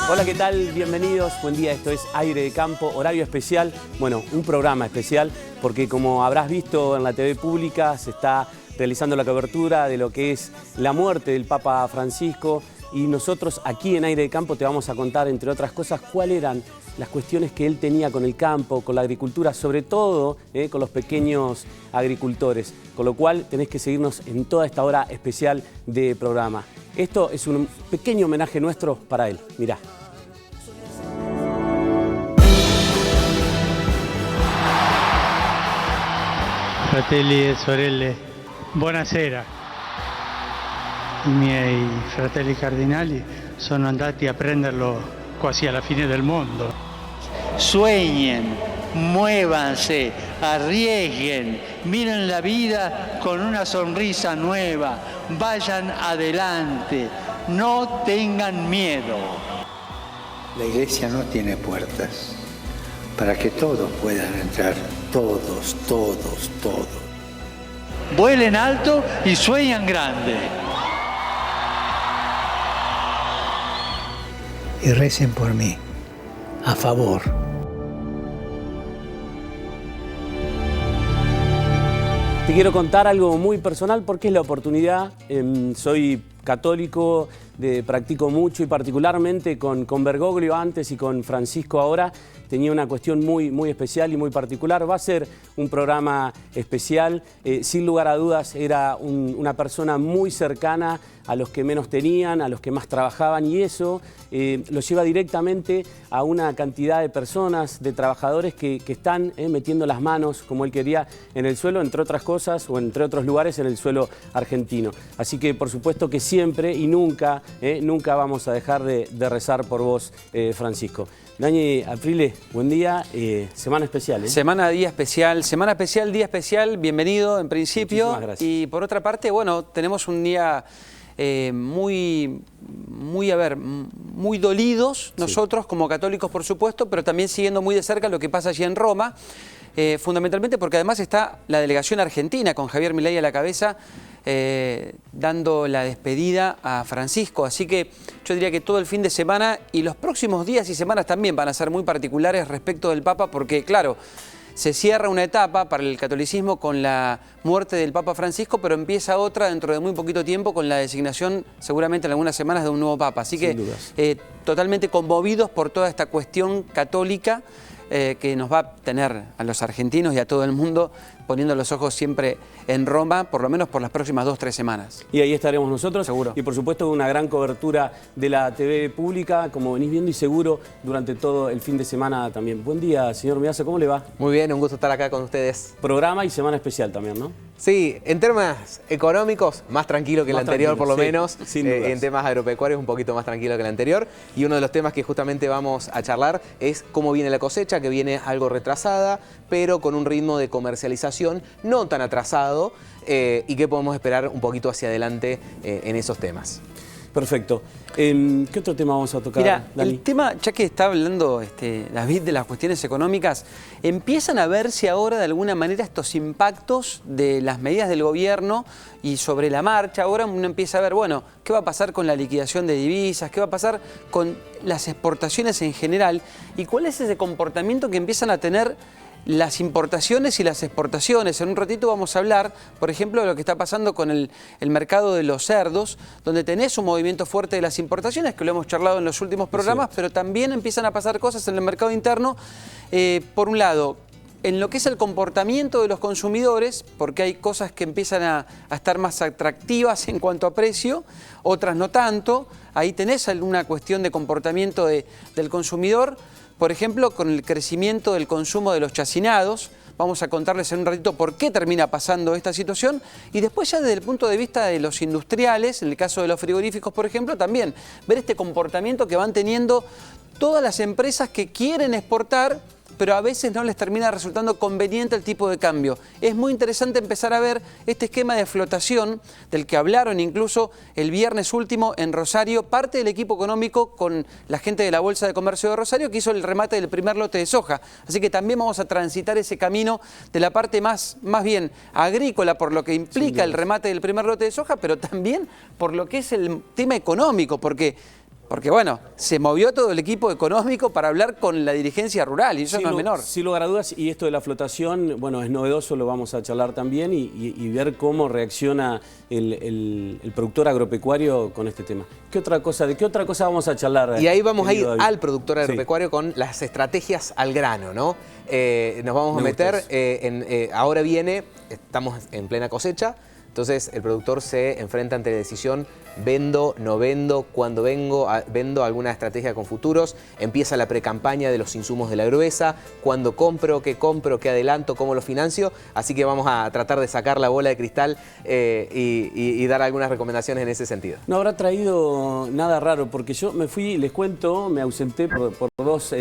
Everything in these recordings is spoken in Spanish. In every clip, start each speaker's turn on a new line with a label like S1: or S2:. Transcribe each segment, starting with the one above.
S1: Hola, ¿qué tal? Bienvenidos, buen día, esto es Aire de Campo, horario especial, bueno, un programa especial, porque como habrás visto en la TV pública, se está realizando la cobertura de lo que es la muerte del Papa Francisco, y nosotros aquí en Aire de Campo te vamos a contar, entre otras cosas, cuáles eran las cuestiones que él tenía con el campo, con la agricultura, sobre todo con los pequeños agricultores, con lo cual tenés que seguirnos en toda esta hora especial de programa. Esto es un pequeño homenaje nuestro para él, mirá.
S2: Fratelli e sorelle, buonasera. I miei fratelli cardinali sono andati a prenderlo quasi alla fine del mondo.
S3: Sueñen, muévanse, arriesguen, miren la vida con una sonrisa nueva, vayan adelante, no tengan miedo.
S4: La iglesia no tiene puertas para que todos puedan entrar, todos.
S3: Vuelen alto y sueñan grande.
S4: Y recen por mí, a favor.
S1: Te quiero contar algo muy personal porque es la oportunidad. Soy católico, practico mucho y particularmente con Bergoglio antes y con Francisco ahora. Tenía una cuestión muy especial y muy particular. Va a ser un programa especial. Sin lugar a dudas era una persona muy cercana a los que menos tenían, a los que más trabajaban, y eso lo lleva directamente a una cantidad de personas, de trabajadores que están metiendo las manos, como él quería, en el suelo, entre otras cosas, o entre otros lugares, en el suelo argentino. Así que por supuesto que siempre y nunca vamos a dejar de rezar por vos, Francisco. Dani Aprile, buen día, semana especial.
S5: Semana, día especial, día especial, bienvenido en principio.
S1: Muchísimas gracias.
S5: Y por otra parte, bueno, tenemos un día muy dolidos nosotros como católicos, por supuesto, pero también siguiendo muy de cerca lo que pasa allí en Roma, fundamentalmente porque además está la delegación argentina con Javier Milei a la cabeza, dando la despedida a Francisco. Así que yo diría que todo el fin de semana y los próximos días y semanas también van a ser muy particulares respecto del Papa, porque claro, se cierra una etapa para el catolicismo con la muerte del Papa Francisco, pero empieza otra dentro de muy poquito tiempo con la designación, seguramente en algunas semanas, de un nuevo Papa. Así que totalmente conmovidos por toda esta cuestión católica que nos va a tener a los argentinos y a todo el mundo poniendo los ojos siempre en Roma, por lo menos por las próximas 2 o 3 semanas.
S1: Y ahí estaremos nosotros.
S5: Seguro.
S1: Y por supuesto una gran cobertura de la TV pública, como venís viendo, y seguro durante todo el fin de semana también. Buen día, señor Meazza, ¿cómo le va?
S6: Muy bien, un gusto estar acá con ustedes.
S1: Programa y semana especial también, ¿no?
S6: Sí, en temas económicos, más tranquilo que el anterior, por lo menos.
S1: Sin dudas.
S6: En temas agropecuarios, un poquito más tranquilo que el anterior. Y uno de los temas que justamente vamos a charlar es cómo viene la cosecha, que viene algo retrasada, pero con un ritmo de comercialización no tan atrasado, y qué podemos esperar un poquito hacia adelante en esos temas.
S1: Perfecto. ¿Qué otro tema vamos a tocar,
S5: Mira,
S1: Dani?
S5: el tema, ya que está hablando David de las cuestiones económicas, empiezan a verse ahora de alguna manera estos impactos de las medidas del gobierno y sobre la marcha. Ahora uno empieza a ver, bueno, ¿qué va a pasar con la liquidación de divisas? ¿Qué va a pasar con las exportaciones en general? ¿Y cuál es ese comportamiento que empiezan a tener las importaciones y las exportaciones? En un ratito vamos a hablar, por ejemplo, de lo que está pasando con el mercado de los cerdos, donde tenés un movimiento fuerte de las importaciones, que lo hemos charlado en los últimos programas, pero también empiezan a pasar cosas en el mercado interno. Por un lado, en lo que es el comportamiento de los consumidores, porque hay cosas que empiezan a estar más atractivas en cuanto a precio, otras no tanto. Ahí tenés alguna cuestión de comportamiento del consumidor. Por ejemplo, con el crecimiento del consumo de los chacinados. Vamos a contarles en un ratito por qué termina pasando esta situación. Y después ya desde el punto de vista de los industriales, en el caso de los frigoríficos, por ejemplo, también ver este comportamiento que van teniendo todas las empresas que quieren exportar pero a veces no les termina resultando conveniente el tipo de cambio. Es muy interesante empezar a ver este esquema de flotación del que hablaron incluso el viernes último en Rosario, parte del equipo económico con la gente de la Bolsa de Comercio de Rosario que hizo el remate del primer lote de soja. Así que también vamos a transitar ese camino de la parte más bien agrícola por lo que implica el remate del primer lote de soja, pero también por lo que es el tema económico, porque bueno, se movió todo el equipo económico para hablar con la dirigencia rural y eso no es menor.
S1: Sin lugar a dudas, y esto de la flotación, bueno, es novedoso, lo vamos a charlar también y ver cómo reacciona el productor agropecuario con este tema. ¿De qué otra cosa vamos a charlar?
S6: Y ahí vamos a ir
S1: David?
S6: al productor agropecuario con las estrategias al grano, ¿no? Nos vamos a meter ahora estamos en plena cosecha. Entonces el productor se enfrenta ante la decisión, vendo, no vendo, cuándo vendo, alguna estrategia con futuros, empieza la precampaña de los insumos de la gruesa, cuándo compro, qué adelanto, cómo lo financio, así que vamos a tratar de sacar la bola de cristal y dar algunas recomendaciones en ese sentido.
S1: No habrá traído nada raro, porque yo me fui, les cuento, me ausenté por 2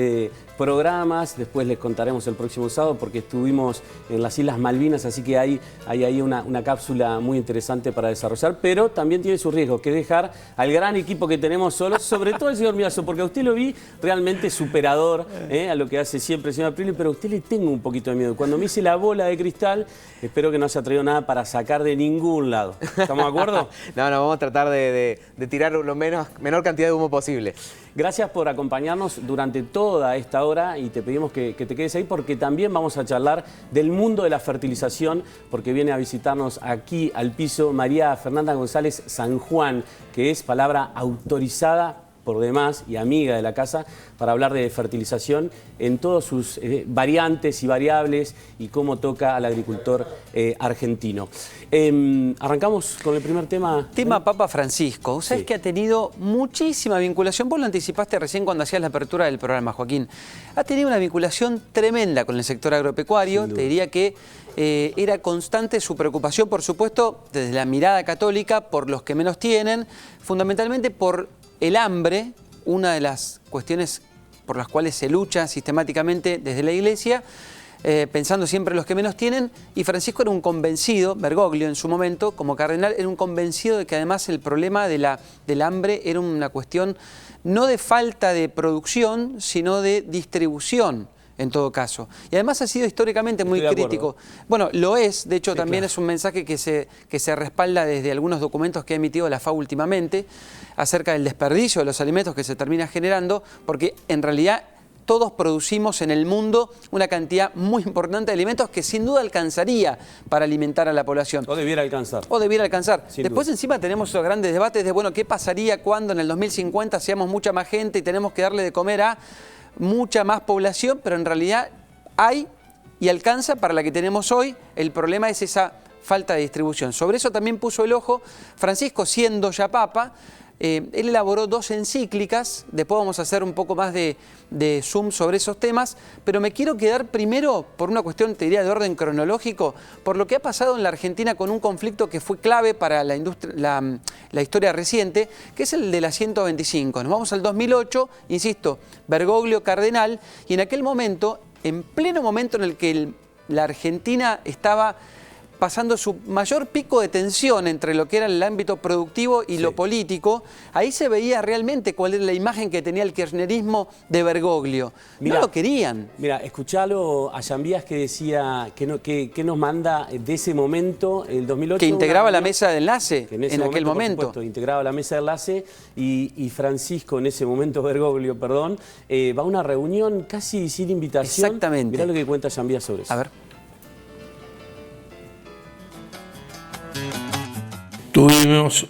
S1: programas, después les contaremos el próximo sábado porque estuvimos en las Islas Malvinas, así que hay ahí una cápsula muy interesante para desarrollar, pero también tiene su riesgo, que dejar al gran equipo que tenemos solo, sobre todo el señor Miazo, porque a usted lo vi realmente superador a lo que hace siempre el señor Aprile, pero a usted le tengo un poquito de miedo. Cuando me hice la bola de cristal, espero que no haya traído nada para sacar de ningún lado. ¿Estamos de acuerdo?
S6: No, vamos a tratar de tirar lo menor cantidad de humo posible.
S1: Gracias por acompañarnos durante toda esta hora y te pedimos que te quedes ahí porque también vamos a charlar del mundo de la fertilización porque viene a visitarnos aquí al piso María Fernanda González San Juan, que es palabra autorizada por demás y amiga de la casa para hablar de fertilización en todas sus variantes y variables y cómo toca al agricultor argentino. Arrancamos con el primer tema.
S5: Tema Papa Francisco. Sabes que ha tenido muchísima vinculación. Vos lo anticipaste recién cuando hacías la apertura del programa, Joaquín. Ha tenido una vinculación tremenda con el sector agropecuario. Te diría que era constante su preocupación, por supuesto, desde la mirada católica, por los que menos tienen, fundamentalmente por el hambre, una de las cuestiones por las cuales se lucha sistemáticamente desde la Iglesia, pensando siempre en los que menos tienen, y Francisco era un convencido, Bergoglio en su momento, como cardenal, era un convencido de que además el problema del hambre era una cuestión no de falta de producción, sino de distribución. En todo caso. Y además ha sido históricamente muy crítico. Bueno, lo es, de hecho también es un mensaje que se respalda desde algunos documentos que ha emitido la FAO últimamente acerca del desperdicio de los alimentos que se termina generando, porque en realidad todos producimos en el mundo una cantidad muy importante de alimentos que sin duda alcanzaría para alimentar a la población.
S1: O debiera alcanzar.
S5: O debiera alcanzar. Después
S1: duda.
S5: Encima tenemos esos grandes debates de, bueno, ¿qué pasaría cuando en el 2050 seamos mucha más gente y tenemos que darle de comer a mucha más población, pero en realidad hay y alcanza para la que tenemos hoy? El problema es esa falta de distribución. Sobre eso también puso el ojo Francisco, siendo ya papa. Él elaboró 2 encíclicas, después vamos a hacer un poco más de zoom sobre esos temas, pero me quiero quedar primero, por una cuestión, te diría, de orden cronológico, por lo que ha pasado en la Argentina con un conflicto que fue clave para la historia reciente, que es el de la 125. Nos vamos al 2008, insisto, Bergoglio cardenal, y en aquel momento, en pleno momento en el que la Argentina estaba pasando su mayor pico de tensión entre lo que era el ámbito productivo y lo político, ahí se veía realmente cuál era la imagen que tenía el kirchnerismo de Bergoglio. No lo querían.
S1: Mira, escuchalo a Yambías que decía que nos manda de ese momento, el 2008.
S5: Que integraba la mesa de enlace
S1: en
S5: aquel momento.
S1: Por supuesto, integraba la mesa de enlace y Francisco, en ese momento Bergoglio, perdón, va a una reunión casi sin invitación.
S5: Exactamente.
S1: Mirá lo que cuenta Yambías sobre eso.
S5: A ver.
S7: Tuvimos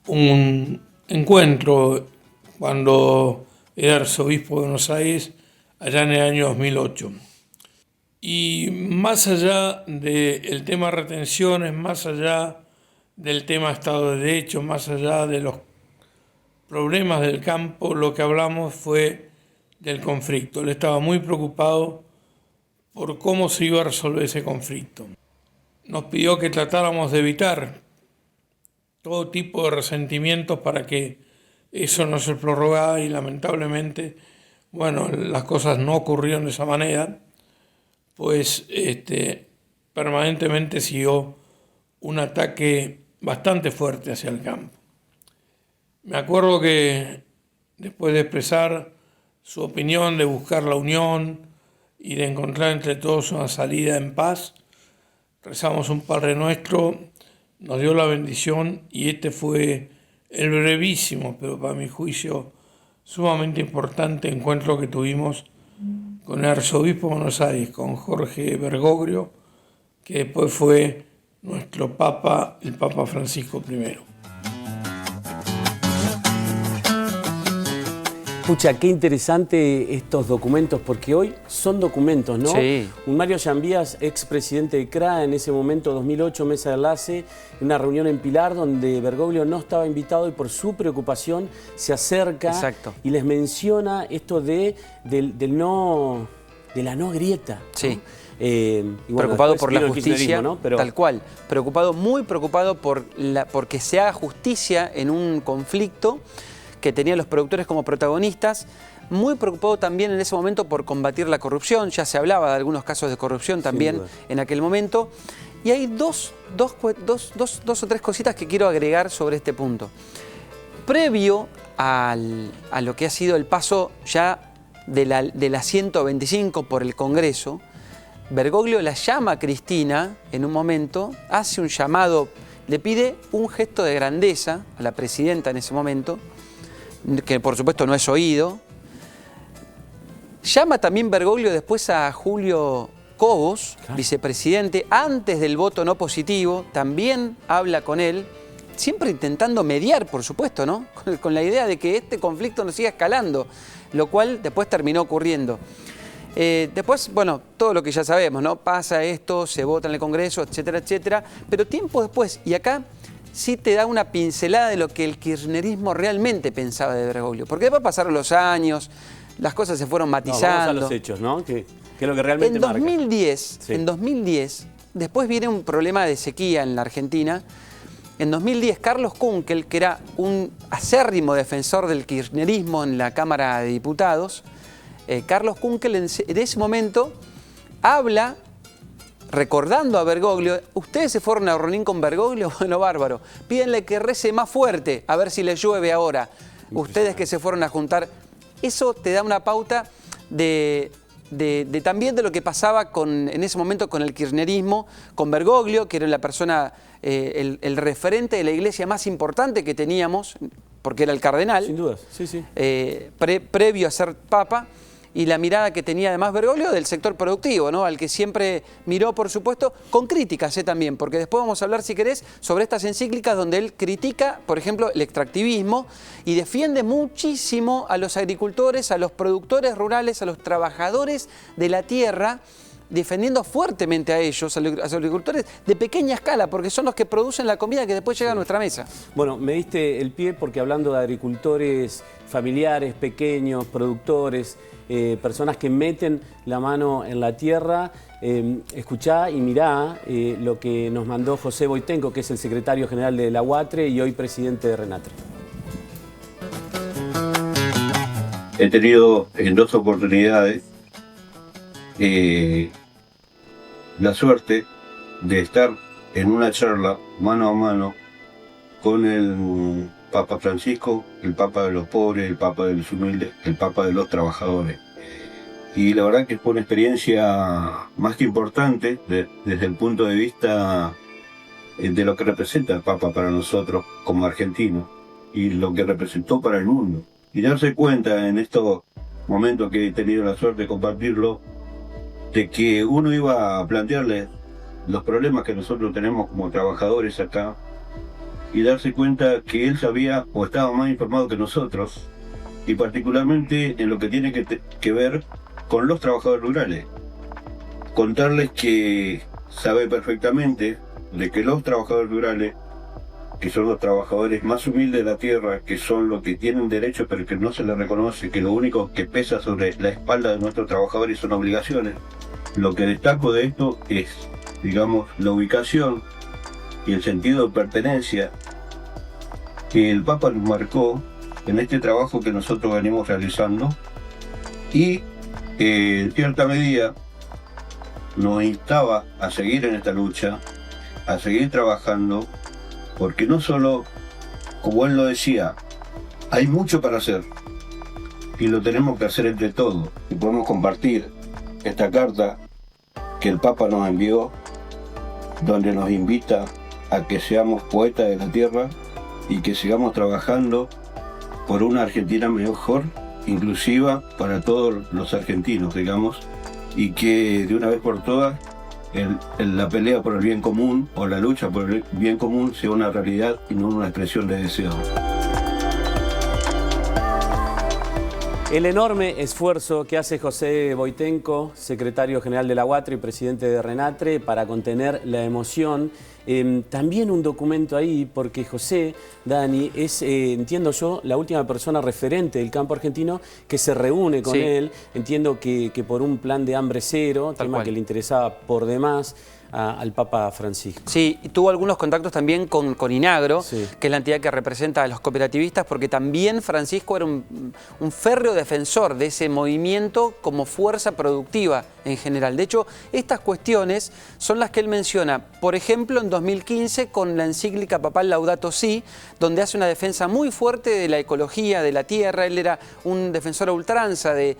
S7: un encuentro cuando era arzobispo de Buenos Aires, allá en el año 2008. Y más allá del tema retenciones, más allá del tema Estado de Derecho, más allá de los problemas del campo, lo que hablamos fue del conflicto. Él estaba muy preocupado por cómo se iba a resolver ese conflicto. Nos pidió que tratáramos de evitar todo tipo de resentimientos para que eso no se prorrogara y lamentablemente bueno, las cosas no ocurrieron de esa manera, pues permanentemente siguió un ataque bastante fuerte hacia el campo. Me acuerdo que después de expresar su opinión de buscar la unión y de encontrar entre todos una salida en paz, rezamos un Padre Nuestro, nos dio la bendición y este fue el brevísimo, pero para mi juicio sumamente importante encuentro que tuvimos con el arzobispo de Buenos Aires, con Jorge Bergoglio, que después fue nuestro Papa, el Papa Francisco I.
S1: Escucha, qué interesante estos documentos, porque hoy son documentos, ¿no?
S5: Sí.
S1: Un Mario Llambías, expresidente de CRA, en ese momento, 2008, mesa de enlace, una reunión en Pilar donde Bergoglio no estaba invitado y por su preocupación se acerca.
S5: Exacto.
S1: Y les menciona esto de la no grieta.
S5: Sí.
S1: ¿No? Y bueno,
S5: preocupado por la
S1: vino el
S5: justicia,
S1: kirchnerismo, ¿no? Pero...
S5: tal cual. Preocupado, muy preocupado porque se haga justicia en un conflicto que tenían los productores como protagonistas, muy preocupado también en ese momento por combatir la corrupción, ya se hablaba de algunos casos de corrupción también en aquel momento, y hay dos o tres cositas que quiero agregar sobre este punto. Previo a lo que ha sido el paso ya de la 125 por el Congreso, Bergoglio la llama a Cristina en un momento, hace un llamado, le pide un gesto de grandeza a la presidenta en ese momento, que por supuesto no es oído. Llama también Bergoglio después a Julio Cobos, vicepresidente, antes del voto no positivo, también habla con él, siempre intentando mediar, por supuesto, ¿no? Con la idea de que este conflicto no siga escalando, lo cual después terminó ocurriendo. Después, bueno, todo lo que ya sabemos, ¿no? Pasa esto, se vota en el Congreso, etcétera, etcétera, pero tiempo después, y acá sí te da una pincelada de lo que el kirchnerismo realmente pensaba de Bergoglio. Porque después pasaron los años, las cosas se fueron matizando.
S1: Vamos a los hechos, ¿no? Que es lo que realmente marca.
S5: En 2010, después viene un problema de sequía en la Argentina. En 2010, Carlos Kunkel, que era un acérrimo defensor del kirchnerismo en la Cámara de Diputados, Carlos Kunkel en ese momento habla, recordando a Bergoglio, ustedes se fueron a reunir con Bergoglio, bueno, bárbaro, pídenle que rece más fuerte, a ver si les llueve ahora, ustedes que se fueron a juntar. Eso te da una pauta también de lo que pasaba en ese momento con el kirchnerismo, con Bergoglio, que era la persona, el referente de la iglesia más importante que teníamos, porque era el cardenal.
S1: Sin dudas, sí, sí.
S5: Previo a ser papa. Y la mirada que tenía además Bergoglio del sector productivo, ¿no? Al que siempre miró, por supuesto, con críticas también, porque después vamos a hablar, si querés, sobre estas encíclicas donde él critica, por ejemplo, el extractivismo y defiende muchísimo a los agricultores, a los productores rurales, a los trabajadores de la tierra, defendiendo fuertemente a ellos, a los agricultores de pequeña escala, porque son los que producen la comida que después llega a nuestra mesa.
S1: Bueno, me diste el pie porque hablando de agricultores familiares, pequeños, productores, personas que meten la mano en la tierra, escuchá y mirá lo que nos mandó José Boitenco, que es el secretario general de la UATRE y hoy presidente de RENATRE.
S8: He tenido en 2 oportunidades la suerte de estar en una charla mano a mano con el Papa Francisco, el Papa de los pobres, el Papa de los humildes, el Papa de los trabajadores. Y la verdad que fue una experiencia más que importante desde el punto de vista de lo que representa el Papa para nosotros como argentinos y lo que representó para el mundo. Y darse cuenta en estos momentos que he tenido la suerte de compartirlo, de que uno iba a plantearle los problemas que nosotros tenemos como trabajadores acá y darse cuenta que él sabía o estaba más informado que nosotros, y particularmente en lo que tiene que ver con los trabajadores rurales. Contarles que sabe perfectamente de que los trabajadores rurales, que son los trabajadores más humildes de la tierra, que son los que tienen derechos pero que no se les reconoce, que lo único que pesa sobre la espalda de nuestros trabajadores son obligaciones. Lo que destaco de esto es, digamos, la ubicación y el sentido de pertenencia que el Papa nos marcó en este trabajo que nosotros venimos realizando y en cierta medida nos instaba a seguir en esta lucha, a seguir trabajando, porque no solo, como él lo decía, hay mucho para hacer y lo tenemos que hacer entre todos. Y podemos compartir esta carta que el Papa nos envió, donde nos invita a que seamos poetas de la tierra y que sigamos trabajando por una Argentina mejor, inclusiva para todos los argentinos, digamos, y que de una vez por todas la pelea por el bien común o la lucha por el bien común sea una realidad y no una expresión de deseo.
S1: El enorme esfuerzo que hace José Boitenco, secretario general de la UATRE y presidente de RENATRE, para contener la emoción. También un documento ahí, porque José, Dani, es, entiendo yo, la última persona referente del campo argentino que se reúne con él. Entiendo que por un plan de hambre cero, tema que le interesaba por demás al Papa Francisco.
S5: Sí, y tuvo algunos contactos también con Inagro, que es la entidad que representa a los cooperativistas, porque también Francisco era un férreo defensor de ese movimiento como fuerza productiva en general. De hecho, estas cuestiones son las que él menciona, por ejemplo, en 2015 con la encíclica papal Laudato Si, donde hace una defensa muy fuerte de la ecología, de la tierra. Él era un defensor a ultranza de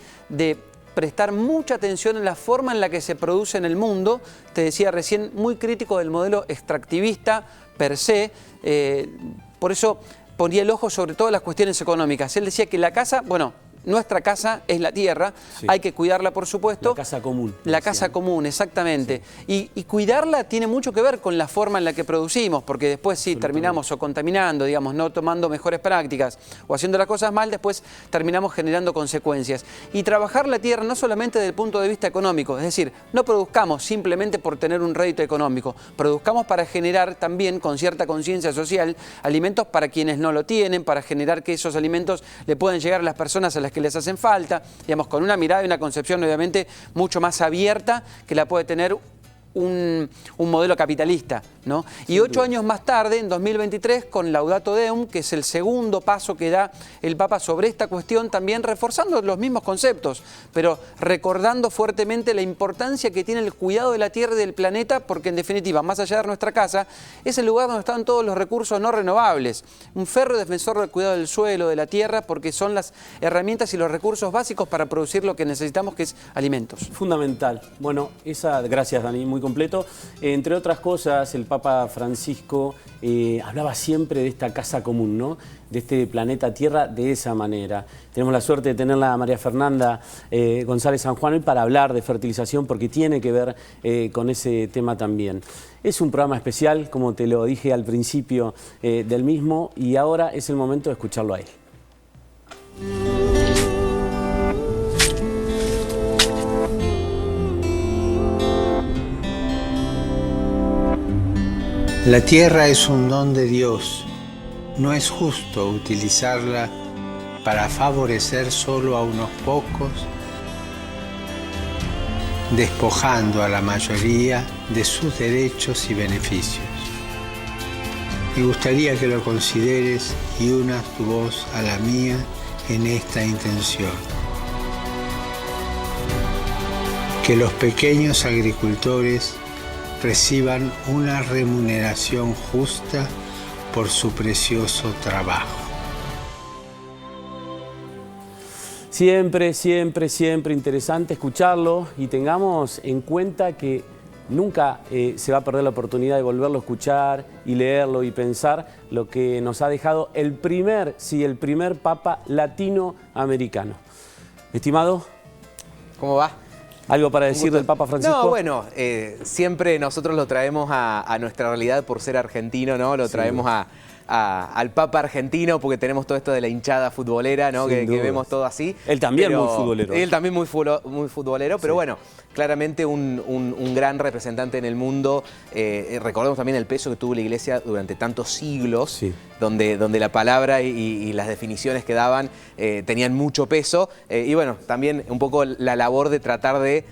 S5: prestar mucha atención en la forma en la que se produce en el mundo. Te decía recién, muy crítico del modelo extractivista per se. Por eso ponía el ojo sobre todo en las cuestiones económicas. Él decía que la casa, bueno, nuestra casa es la tierra, hay que cuidarla, por supuesto.
S1: La casa común.
S5: La casa común, exactamente. Y cuidarla tiene mucho que ver con la forma en la que producimos, porque después sí terminamos o contaminando, digamos, no tomando mejores prácticas o haciendo las cosas mal, después terminamos generando consecuencias. Y trabajar la tierra no solamente desde el punto de vista económico, es decir, no produzcamos simplemente por tener un rédito económico, produzcamos para generar también, con cierta conciencia social, alimentos para quienes no lo tienen, para generar que esos alimentos le puedan llegar a las personas a las que les hacen falta, digamos, con una mirada y una concepción obviamente mucho más abierta que la puede tener un modelo capitalista, ¿no? Y 8 años más tarde, en 2023, con Laudato Deum, que es el segundo paso que da el Papa sobre esta cuestión, también reforzando los mismos conceptos, pero recordando fuertemente la importancia que tiene el cuidado de la tierra y del planeta, porque en definitiva, más allá de nuestra casa, es el lugar donde están todos los recursos no renovables. Un férreo defensor del cuidado del suelo, de la tierra, porque son las herramientas y los recursos básicos para producir lo que necesitamos, que es alimentos.
S1: Fundamental. Bueno, gracias, Dani, muy completo. Entre otras cosas, el Papa Francisco hablaba siempre de esta casa común, ¿no? De este planeta Tierra de esa manera. Tenemos la suerte de tenerla a María Fernanda González San Juan hoy para hablar de fertilización, porque tiene que ver con ese tema también. Es un programa especial, como te lo dije al principio del mismo, y ahora es el momento de escucharlo a él.
S9: La tierra es un don de Dios. No es justo utilizarla para favorecer solo a unos pocos, despojando a la mayoría de sus derechos y beneficios. Me gustaría que lo consideres y unas tu voz a la mía en esta intención. Que los pequeños agricultores reciban una remuneración justa por su precioso trabajo.
S1: Siempre, siempre, siempre interesante escucharlo, y tengamos en cuenta que nunca se va a perder la oportunidad de volverlo a escuchar y leerlo y pensar lo que nos ha dejado el primer Papa latinoamericano. Estimado,
S6: ¿cómo va?
S1: ¿Algo para decir del Papa Francisco?
S6: No, bueno, siempre nosotros lo traemos a nuestra realidad por ser argentino, ¿no? Lo traemos al Papa argentino porque tenemos todo esto de la hinchada futbolera, ¿no? Que vemos todo así.
S1: Él también muy futbolero.
S6: Él también muy futbolero, pero bueno, claramente un gran representante en el mundo. Recordemos también el peso que tuvo la Iglesia durante tantos siglos, donde la palabra y las definiciones que daban tenían mucho peso. Y bueno, también un poco la labor de tratar de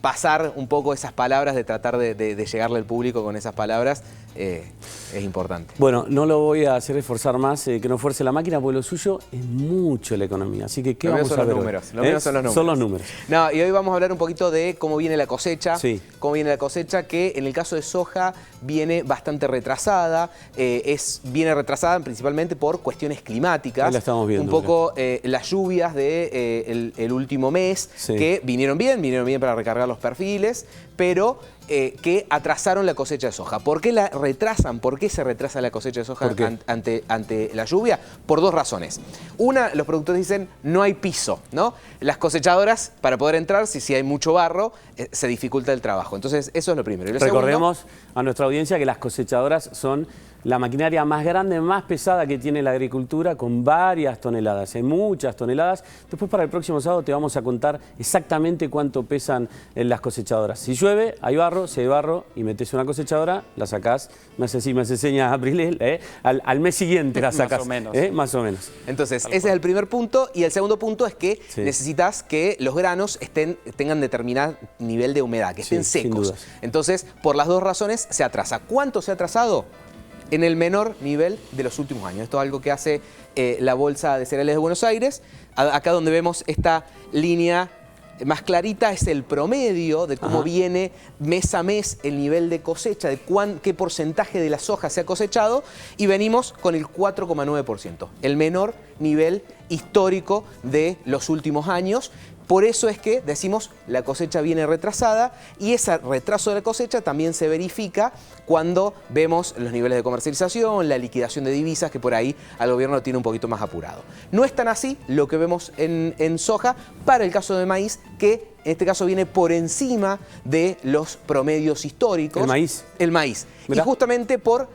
S6: pasar un poco esas palabras, de tratar de llegarle al público con esas palabras, es importante.
S1: Bueno, no lo voy a hacer esforzar más, que no fuerce la máquina, porque lo suyo es mucho la economía. Así que, ¿qué vamos a ver hoy?
S6: Lo mío son los números.
S1: Son los números.
S6: No, y hoy vamos a hablar un poquito de cómo viene la cosecha.
S1: Sí.
S6: Cómo viene la cosecha, que en el caso de soja viene bastante retrasada. Viene retrasada principalmente por cuestiones climáticas.
S1: Ahí la estamos viendo.
S6: Un poco las lluvias de el último mes,
S1: Sí.
S6: que vinieron bien para recargar los perfiles, pero que atrasaron la cosecha de soja. ¿Por qué la retrasan? ¿Por qué se retrasa la cosecha de soja ante la lluvia? Por dos razones. Una, los productores dicen, no hay piso, ¿no? Las cosechadoras, para poder entrar, si hay mucho barro, se dificulta el trabajo. Entonces, eso es lo primero. Y lo
S1: Recordemos
S6: segundo,
S1: a nuestra audiencia que las cosechadoras son la maquinaria más grande, más pesada que tiene la agricultura, con varias toneladas, muchas toneladas. Después, para el próximo sábado, te vamos a contar exactamente cuánto pesan las cosechadoras. Si llueve, hay barro, si hay barro y metes una cosechadora, la sacás, me hace señas Abril, al mes siguiente la sacás.
S5: Más o menos.
S1: Más o menos.
S6: entonces, ese es el primer punto. Y el segundo punto es que
S1: Sí.
S6: necesitas que los granos tengan determinado nivel de humedad, que estén
S1: Sí, sin
S6: secos.
S1: dudas.
S6: Entonces, por las dos razones, se atrasa. ¿Cuánto se ha atrasado? En el menor nivel de los últimos años. Esto es algo que hace la Bolsa de Cereales de Buenos Aires. Acá donde vemos esta línea más clarita es el promedio de cómo viene mes a mes el nivel de cosecha, de qué porcentaje de la soja se ha cosechado, y venimos con el 4,9%, el menor nivel histórico de los últimos años. Por eso es que decimos la cosecha viene retrasada, y ese retraso de la cosecha también se verifica cuando vemos los niveles de comercialización, la liquidación de divisas, que por ahí al gobierno lo tiene un poquito más apurado. No es tan así lo que vemos en soja para el caso de maíz, que en este caso viene por encima de los promedios históricos.
S1: ¿El maíz?
S6: El maíz.
S1: Mirá.
S6: Y justamente por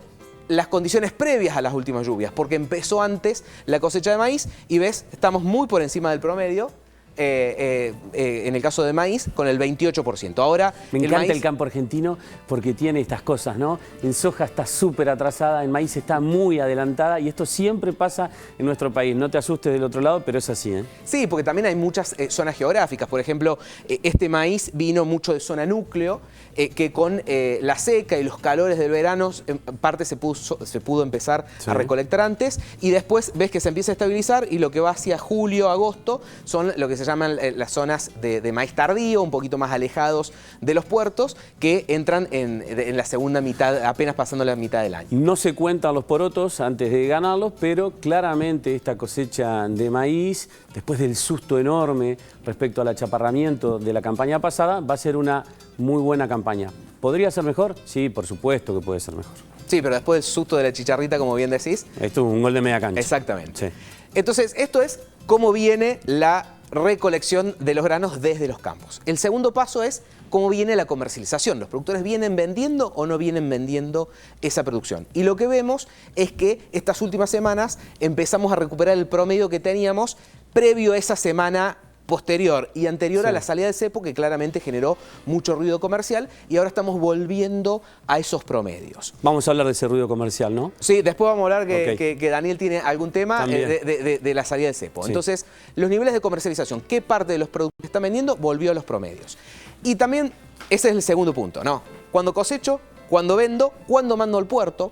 S6: las condiciones previas a las últimas lluvias, porque empezó antes la cosecha de maíz y ves, estamos muy por encima del promedio. En el caso de maíz, con el 28%. Ahora,
S1: Me encanta
S6: maíz,
S1: el campo argentino porque tiene estas cosas, ¿no? En soja está súper atrasada, en maíz está muy adelantada, y esto siempre pasa en nuestro país. No te asustes del otro lado, pero es así, ¿eh?
S6: Sí, porque también hay muchas zonas geográficas. Por ejemplo, este maíz vino mucho de zona núcleo, que con la seca y los calores del verano, en parte se pudo empezar a recolectar antes, y después ves que se empieza a estabilizar, y lo que va hacia julio, agosto, son lo que se llaman las zonas de maíz tardío, un poquito más alejados de los puertos, que entran en la segunda mitad, apenas pasando la mitad del año.
S1: No se cuentan los porotos antes de ganarlos, pero claramente esta cosecha de maíz, después del susto enorme respecto al achaparramiento de la campaña pasada, va a ser una muy buena campaña. ¿Podría ser mejor? Sí, por supuesto que puede ser mejor.
S6: Sí, pero después del susto de la chicharrita, como bien decís.
S1: Esto es un gol de media cancha.
S6: Exactamente.
S1: Sí.
S6: Entonces, esto es cómo viene la recolección de los granos desde los campos. El segundo paso es cómo viene la comercialización. ¿Los productores vienen vendiendo o no vienen vendiendo esa producción? Y lo que vemos es que estas últimas semanas empezamos a recuperar el promedio que teníamos previo a esa semana posterior y anterior a la salida del cepo, que claramente generó mucho ruido comercial, y ahora estamos volviendo a esos promedios.
S1: Vamos a hablar de ese ruido comercial, ¿no?
S6: Sí, después vamos a hablar
S1: Ok.
S6: que Daniel tiene algún tema de la salida del cepo.
S1: Sí.
S6: Entonces, los niveles de comercialización, ¿qué parte de los productos que están vendiendo volvió a los promedios? Y también, ese es el segundo punto, ¿no? Cuando cosecho, cuando vendo, cuando mando al puerto.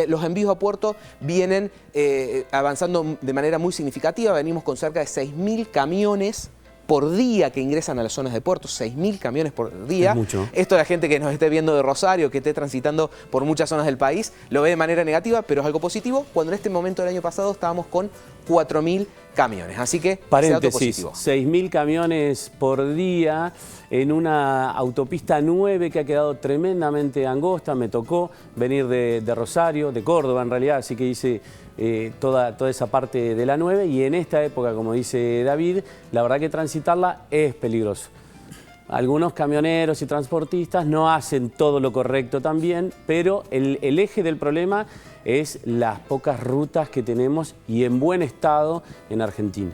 S6: Los envíos a puerto vienen avanzando de manera muy significativa. Venimos con cerca de 6.000 camiones por día que ingresan a las zonas de puerto, 6.000 camiones por día.
S1: Es mucho.
S6: Esto la gente que nos esté viendo de Rosario, que esté transitando por muchas zonas del país, lo ve de manera negativa, pero es algo positivo, cuando en este momento del año pasado estábamos con 4.000 camiones. Así que, ese dato
S1: Paréntesis,
S6: positivo.
S1: 6.000 camiones por día en una autopista 9 que ha quedado tremendamente angosta. Me tocó venir de Rosario, de Córdoba en realidad, así que hice toda esa parte de la 9, y en esta época, como dice David, la verdad que transitarla es peligroso. Algunos camioneros y transportistas no hacen todo lo correcto también, pero el eje del problema es las pocas rutas que tenemos y en buen estado en Argentina.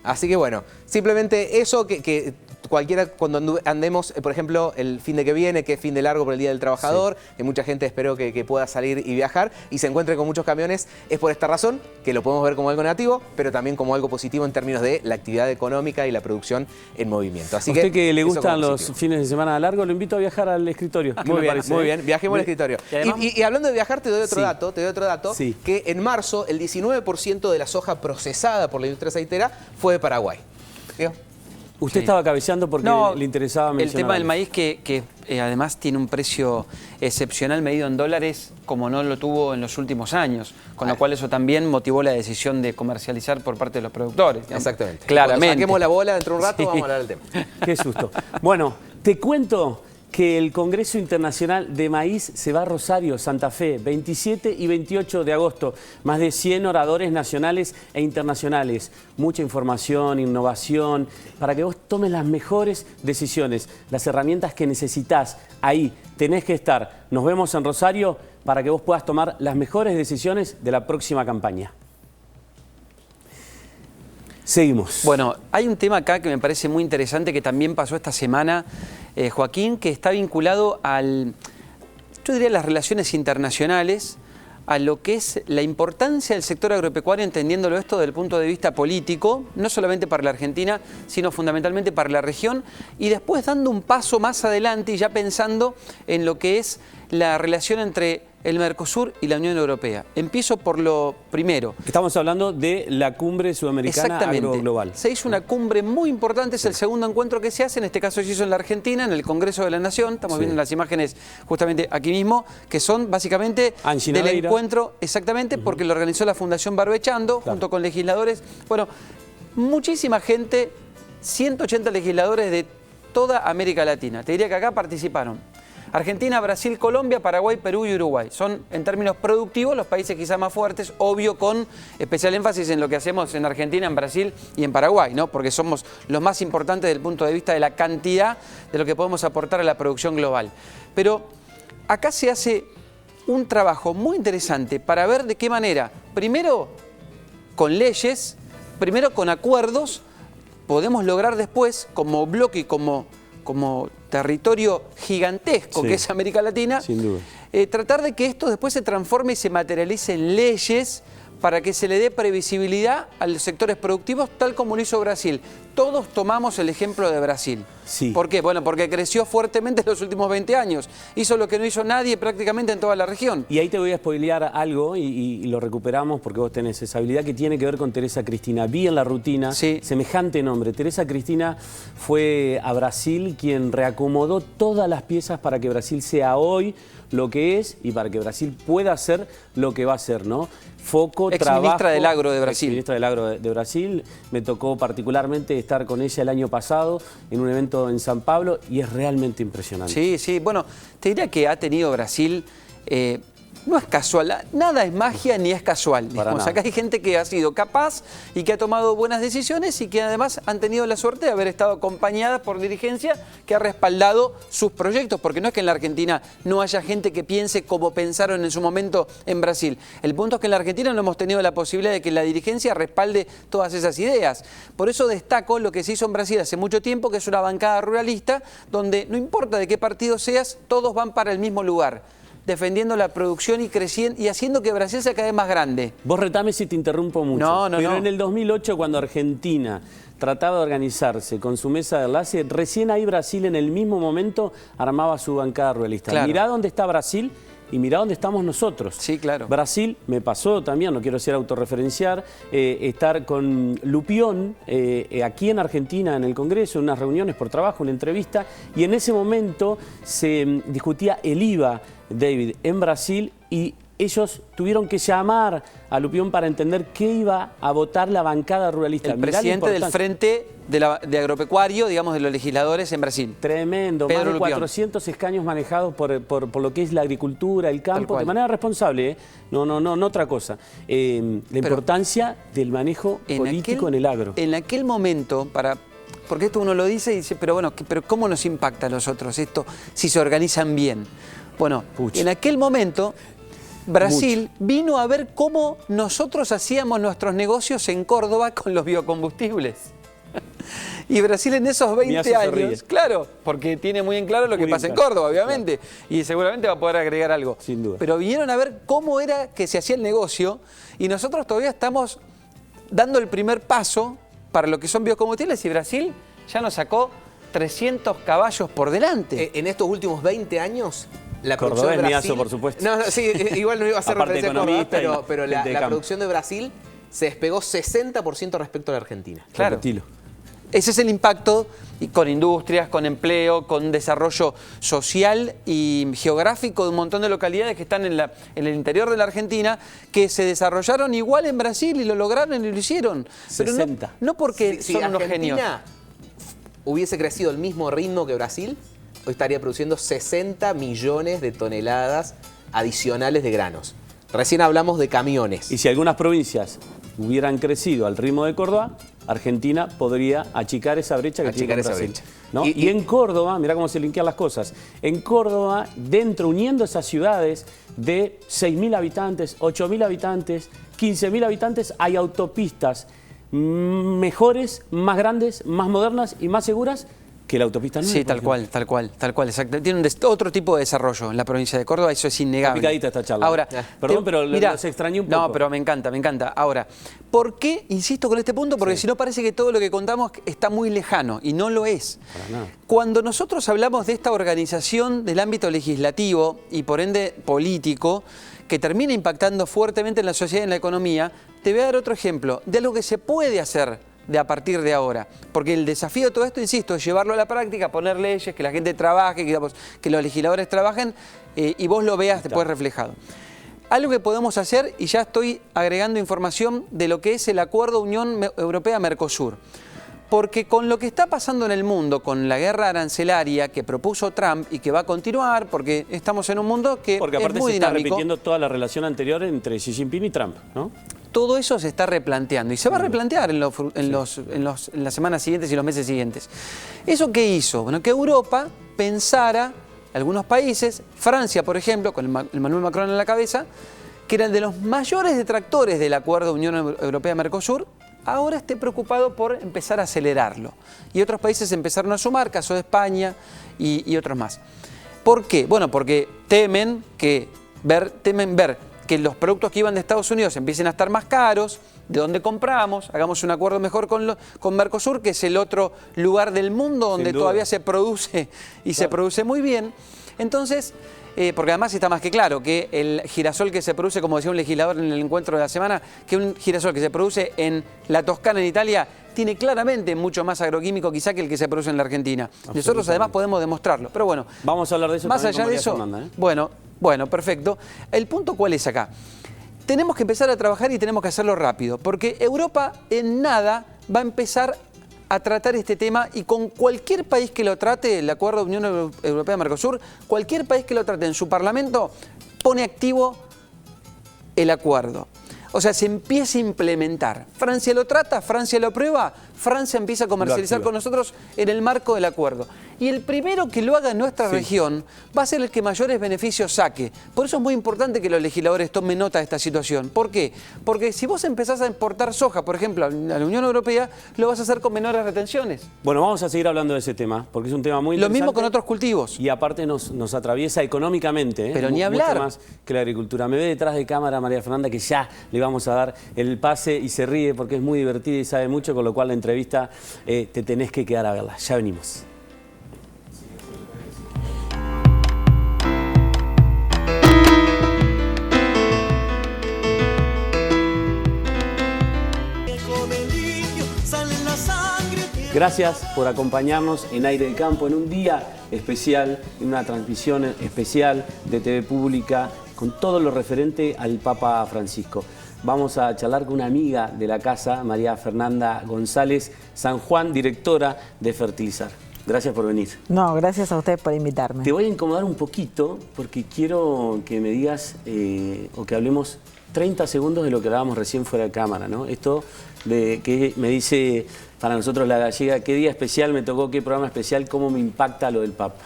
S6: Así que bueno, simplemente eso, que cuando andemos, por ejemplo, el fin de que viene, que es fin de largo por el Día del Trabajador, que mucha gente espero que pueda salir y viajar y se encuentre con muchos camiones, es por esta razón que lo podemos ver como algo negativo, pero también como algo positivo en términos de la actividad económica y la producción en movimiento. Así
S1: usted que le
S6: eso
S1: gustan
S6: como
S1: los
S6: positivo.
S1: fines de semana largos, lo invito a viajar al escritorio.
S6: Muy bien, viajemos al escritorio. Y hablando de viajar, te doy otro dato, que en marzo el 19% de la soja procesada por la industria aceitera fue de Paraguay. ¿Vio?
S1: Usted estaba cabeceando porque le interesaba mencionar.
S5: El tema del maíz que además tiene un precio excepcional medido en dólares como no lo tuvo en los últimos años, con lo cual eso también motivó la decisión de comercializar por parte de los productores. Digamos.
S6: Exactamente.
S5: Claramente.
S6: Cuando saquemos la bola dentro de un rato, vamos a hablar del tema.
S1: Qué susto. Bueno, te cuento que el Congreso Internacional de Maíz se va a Rosario, Santa Fe, 27 y 28 de agosto. Más de 100 oradores nacionales e internacionales. Mucha información, innovación, para que vos tomes las mejores decisiones, las herramientas que necesitas. Ahí tenés que estar. Nos vemos en Rosario para que vos puedas tomar las mejores decisiones de la próxima campaña. Seguimos.
S5: Bueno, hay un tema acá que me parece muy interesante que también pasó esta semana, Joaquín, que está vinculado yo diría, las relaciones internacionales, a lo que es la importancia del sector agropecuario, entendiéndolo esto desde el punto de vista político, no solamente para la Argentina, sino fundamentalmente para la región, y después dando un paso más adelante y ya pensando en lo que es la relación entre el Mercosur y la Unión Europea. Empiezo por lo primero.
S1: Estamos hablando de la cumbre sudamericana agroglobal.
S5: Se hizo una cumbre muy importante, es el segundo encuentro que se hace, en este caso se hizo en la Argentina, en el Congreso de la Nación, estamos viendo las imágenes justamente aquí mismo, que son básicamente del encuentro, exactamente, porque lo organizó la Fundación Barbechando, junto con legisladores, bueno, muchísima gente, 180 legisladores de toda América Latina. Te diría que acá participaron Argentina, Brasil, Colombia, Paraguay, Perú y Uruguay. Son, en términos productivos, los países quizás más fuertes, obvio con especial énfasis en lo que hacemos en Argentina, en Brasil y en Paraguay, ¿no? Porque somos los más importantes desde el punto de vista de la cantidad de lo que podemos aportar a la producción global. Pero acá se hace un trabajo muy interesante para ver de qué manera, primero con leyes, primero con acuerdos, podemos lograr después, como bloque y como territorio gigantesco que es América Latina,
S1: sin duda,
S5: tratar de que esto después se transforme y se materialice en leyes para que se le dé previsibilidad a los sectores productivos, tal como lo hizo Brasil. Todos tomamos el ejemplo de Brasil.
S1: Sí.
S5: ¿Por qué? Bueno, porque creció fuertemente en los últimos 20 años. Hizo lo que no hizo nadie prácticamente en toda la región.
S1: Y ahí te voy a spoilear algo y lo recuperamos porque vos tenés esa habilidad que tiene que ver con Teresa Cristina. Vi en la rutina semejante nombre. Teresa Cristina fue a Brasil quien reacomodó todas las piezas para que Brasil sea hoy lo que es y para que Brasil pueda ser lo que va a ser, ¿no? Foco, trabajo.
S5: Exministra del Agro de Brasil.
S1: Exministra del Agro de Brasil. Me tocó particularmente estar con ella el año pasado en un evento en San Pablo y es realmente impresionante.
S5: Sí, sí. Bueno, te diría que ha tenido Brasil... no es casual, nada es magia ni es casual. Acá hay gente que ha sido capaz y que ha tomado buenas decisiones y que además han tenido la suerte de haber estado acompañadas por dirigencia que ha respaldado sus proyectos, porque no es que en la Argentina no haya gente que piense como pensaron en su momento en Brasil. El punto es que en la Argentina no hemos tenido la posibilidad de que la dirigencia respalde todas esas ideas. Por eso destaco lo que se hizo en Brasil hace mucho tiempo, que es una bancada ruralista, donde no importa de qué partido seas, todos van para el mismo lugar, defendiendo la producción y creciendo y haciendo que Brasil sea cada vez más grande.
S1: Vos retame si te interrumpo mucho. Pero en el 2008, cuando Argentina trataba de organizarse con su mesa de enlace, recién ahí Brasil en el mismo momento armaba su bancada ruralista.
S5: Claro.
S1: Mirá dónde está Brasil y mirá dónde estamos nosotros.
S5: Sí, claro.
S1: Brasil, me pasó también, no quiero ser autorreferenciar, estar con Lupión aquí en Argentina en el Congreso, en unas reuniones por trabajo, una entrevista, y en ese momento se discutía el IVA, David, en Brasil, y ellos tuvieron que llamar a Lupión para entender qué iba a votar la bancada ruralista.
S5: El presidente del Frente de Agropecuario, digamos, de los legisladores en Brasil.
S1: Tremendo,
S5: Pedro
S1: más de
S5: Lupión.
S1: 400 escaños manejados por lo que es la agricultura, el campo, de manera responsable, no otra cosa. La importancia del manejo político en el agro.
S5: En aquel momento, porque esto uno lo dice y dice, pero bueno, pero ¿cómo nos impacta a nosotros esto si se organizan bien? Bueno, en aquel momento Brasil vino a ver cómo nosotros hacíamos nuestros negocios en Córdoba con los biocombustibles. Y Brasil en esos 20
S1: se
S5: años,
S1: ríe.
S5: claro, porque tiene muy en claro lo que
S1: Muy
S5: pasa
S1: en
S5: en
S1: claro.
S5: Córdoba, obviamente, y seguramente va a poder agregar algo.
S1: Sin duda.
S5: Pero vinieron a ver cómo era que se hacía el negocio y nosotros todavía estamos dando el primer paso para lo que son biocombustibles y Brasil ya nos sacó 300 caballos por delante.
S6: En estos últimos 20 años, la producción
S1: Cordobés,
S6: de Brasil...
S1: Miazo, por supuesto.
S6: No, sí, igual no iba a hacer
S1: Aparte
S6: referencia a Córdoba,
S1: economista
S6: pero
S1: y gente de
S6: la
S1: campo.
S6: producción de Brasil se despegó 60% respecto a la Argentina.
S5: Claro.
S1: Repetilo.
S5: Ese es el impacto y con industrias, con empleo, con desarrollo social y geográfico de un montón de localidades que están en el interior de la Argentina, que se desarrollaron igual en Brasil y lo lograron y lo hicieron. Pero
S1: 60.
S5: no porque
S6: Si
S5: son unos
S6: Argentina
S5: genios.
S6: hubiese crecido al mismo ritmo que Brasil, hoy estaría produciendo 60 millones de toneladas adicionales de granos. Recién hablamos de camiones.
S1: Y si algunas provincias hubieran crecido al ritmo de Córdoba, Argentina podría achicar esa brecha que tiene
S6: Achicar
S1: con
S6: esa
S1: Brasil,
S6: brecha.
S1: ¿no?
S6: Y-
S1: Y en Córdoba, mirá cómo se linkean las cosas, en Córdoba, uniendo esas ciudades de 6.000 habitantes, 8.000 habitantes, 15.000 habitantes, hay autopistas mejores, más grandes, más modernas y más seguras que la autopista 9.
S5: Sí, tal cual, exacto. Tiene otro tipo de desarrollo en la provincia de Córdoba, eso es innegable.
S1: Picadita esta charla.
S5: Ahora,
S1: Perdón, pero
S5: mirá,
S1: los extrañé un poco.
S5: No, pero me encanta. Ahora, ¿por qué insisto con este punto? Porque si no parece que todo lo que contamos está muy lejano, y no lo es.
S1: Para nada.
S5: Cuando nosotros hablamos de esta organización del ámbito legislativo y por ende político, que termina impactando fuertemente en la sociedad y en la economía, te voy a dar otro ejemplo de algo que se puede hacer a partir de ahora. Porque el desafío de todo esto, insisto, es llevarlo a la práctica, poner leyes, que la gente trabaje, que los legisladores trabajen y vos lo veas después reflejado. Algo que podemos hacer, y ya estoy agregando información de lo que es el Acuerdo Unión Europea-Mercosur. Porque con lo que está pasando en el mundo, con la guerra arancelaria que propuso Trump y que va a continuar, porque estamos en un mundo que
S1: Porque
S5: es
S1: aparte
S5: muy
S1: se está
S5: dinámico.
S1: repitiendo toda la relación anterior entre Xi Jinping y Trump, ¿no?
S5: Todo eso se está replanteando y se va a replantear en las semanas siguientes y los meses siguientes. ¿Eso qué hizo? Bueno, que Europa pensara, algunos países, Francia por ejemplo, con Emmanuel Macron en la cabeza, que eran de los mayores detractores del Acuerdo Unión Europea-Mercosur, ahora esté preocupado por empezar a acelerarlo. Y otros países empezaron a sumar, caso de España y otros más. ¿Por qué? Bueno, porque temen ver que los productos que iban de Estados Unidos empiecen a estar más caros, de dónde compramos, hagamos un acuerdo mejor con Mercosur, que es el otro lugar del mundo donde todavía se produce y se produce muy bien. Entonces, porque además está más que claro que el girasol que se produce, como decía un legislador en el encuentro de la semana, que un girasol que se produce en la Toscana, en Italia, tiene claramente mucho más agroquímico quizá que el que se produce en la Argentina. Nosotros además podemos demostrarlo. Pero bueno,
S1: vamos a hablar de eso
S5: más
S1: también
S5: allá
S1: con
S5: de
S1: María
S5: eso,
S1: Fernanda, ¿eh?
S5: Bueno, perfecto. El punto ¿cuál es acá? Tenemos que empezar a trabajar y tenemos que hacerlo rápido, porque Europa en nada va a empezar a tratar este tema y con cualquier país que lo trate, el Acuerdo de Unión Europea-Mercosur, cualquier país que lo trate en su Parlamento pone activo el acuerdo. O sea, se empieza a implementar. Francia lo trata, Francia lo aprueba, Francia empieza a comercializar con nosotros en el marco del acuerdo. Y el primero que lo haga en nuestra región va a ser el que mayores beneficios saque. Por eso es muy importante que los legisladores tomen nota de esta situación. ¿Por qué? Porque si vos empezás a importar soja, por ejemplo, a la Unión Europea, lo vas a hacer con menores retenciones.
S1: Bueno, vamos a seguir hablando de ese tema, porque es un tema muy
S5: Lo
S1: interesante.
S5: mismo con otros cultivos.
S1: Y aparte nos atraviesa económicamente.
S5: Pero ni hablar.
S1: Mucho más que la agricultura. Me ve detrás de cámara María Fernanda, que ya le vamos a dar el pase y se ríe porque es muy divertida y sabe mucho, con lo cual la entrevista te tenés que quedar a verla. Ya venimos. Gracias por acompañarnos en Aire de Campo, en un día especial, en una transmisión especial de TV Pública, con todo lo referente al Papa Francisco. Vamos a charlar con una amiga de la casa, María Fernanda González San Juan, directora de Fertilizar. Gracias por venir.
S10: No, gracias a usted por invitarme.
S1: Te voy a incomodar un poquito porque quiero que me digas o que hablemos 30 segundos de lo que hablábamos recién fuera de cámara, ¿no? Esto de que me dice para nosotros la gallega, qué día especial me tocó, qué programa especial, cómo me impacta lo del Papa.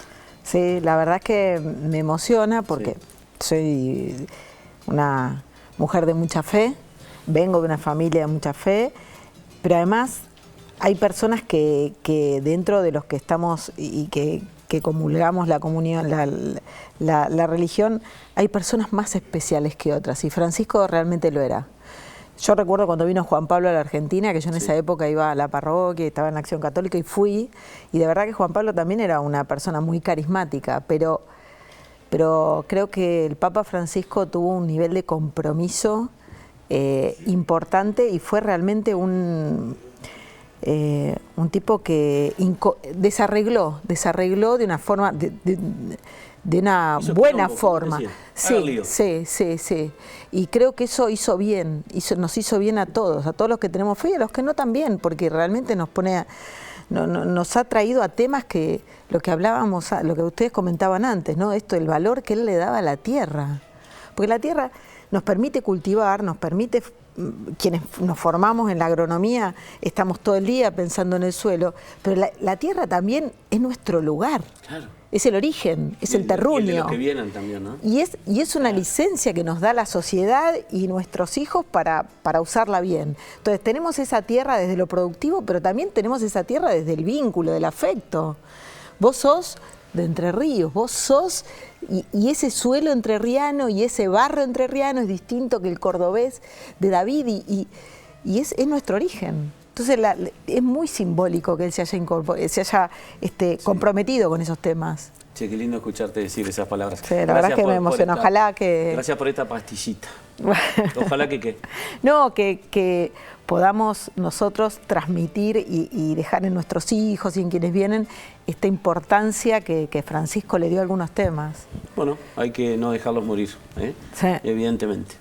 S10: Sí, la verdad es que me emociona porque soy una mujer de mucha fe, vengo de una familia de mucha fe, pero además hay personas que dentro de los que estamos y que comulgamos la comunión, la religión, hay personas más especiales que otras, y Francisco realmente lo era. Yo recuerdo cuando vino Juan Pablo a la Argentina, que yo en esa época iba a la parroquia, estaba en la Acción Católica y fui, y de verdad que Juan Pablo también era una persona muy carismática, pero creo que el Papa Francisco tuvo un nivel de compromiso importante, y fue realmente un tipo que desarregló de una forma, de una buena forma. Sí. Y creo que eso hizo bien, nos hizo bien a todos los que tenemos fe y a los que no también, porque realmente nos ha traído a temas que lo que hablábamos, lo que ustedes comentaban antes, ¿no? Esto, el valor que él le daba a la tierra. Porque la tierra nos permite cultivar, nos permite, quienes nos formamos en la agronomía, estamos todo el día pensando en el suelo, pero la tierra también es nuestro lugar. Claro. Es el origen, es el terruño. Y el de los
S1: que vienen también, ¿no?
S10: Y es una licencia que nos da la sociedad y nuestros hijos para usarla bien. Entonces tenemos esa tierra desde lo productivo, pero también tenemos esa tierra desde el vínculo, del afecto. Vos sos de Entre Ríos, vos sos, y ese suelo entrerriano y ese barro entrerriano es distinto que el cordobés de David, y es nuestro origen. Entonces es muy simbólico que él se haya comprometido con esos temas.
S1: Che, qué lindo escucharte decir esas palabras.
S10: Sí, la verdad es que me emociona. Ojalá que...
S1: Gracias por esta pastillita. Ojalá que...
S10: No, que podamos nosotros transmitir y dejar en nuestros hijos y en quienes vienen esta importancia que Francisco le dio a algunos temas.
S1: Bueno, hay que no dejarlos morir,
S10: Sí.
S1: Evidentemente.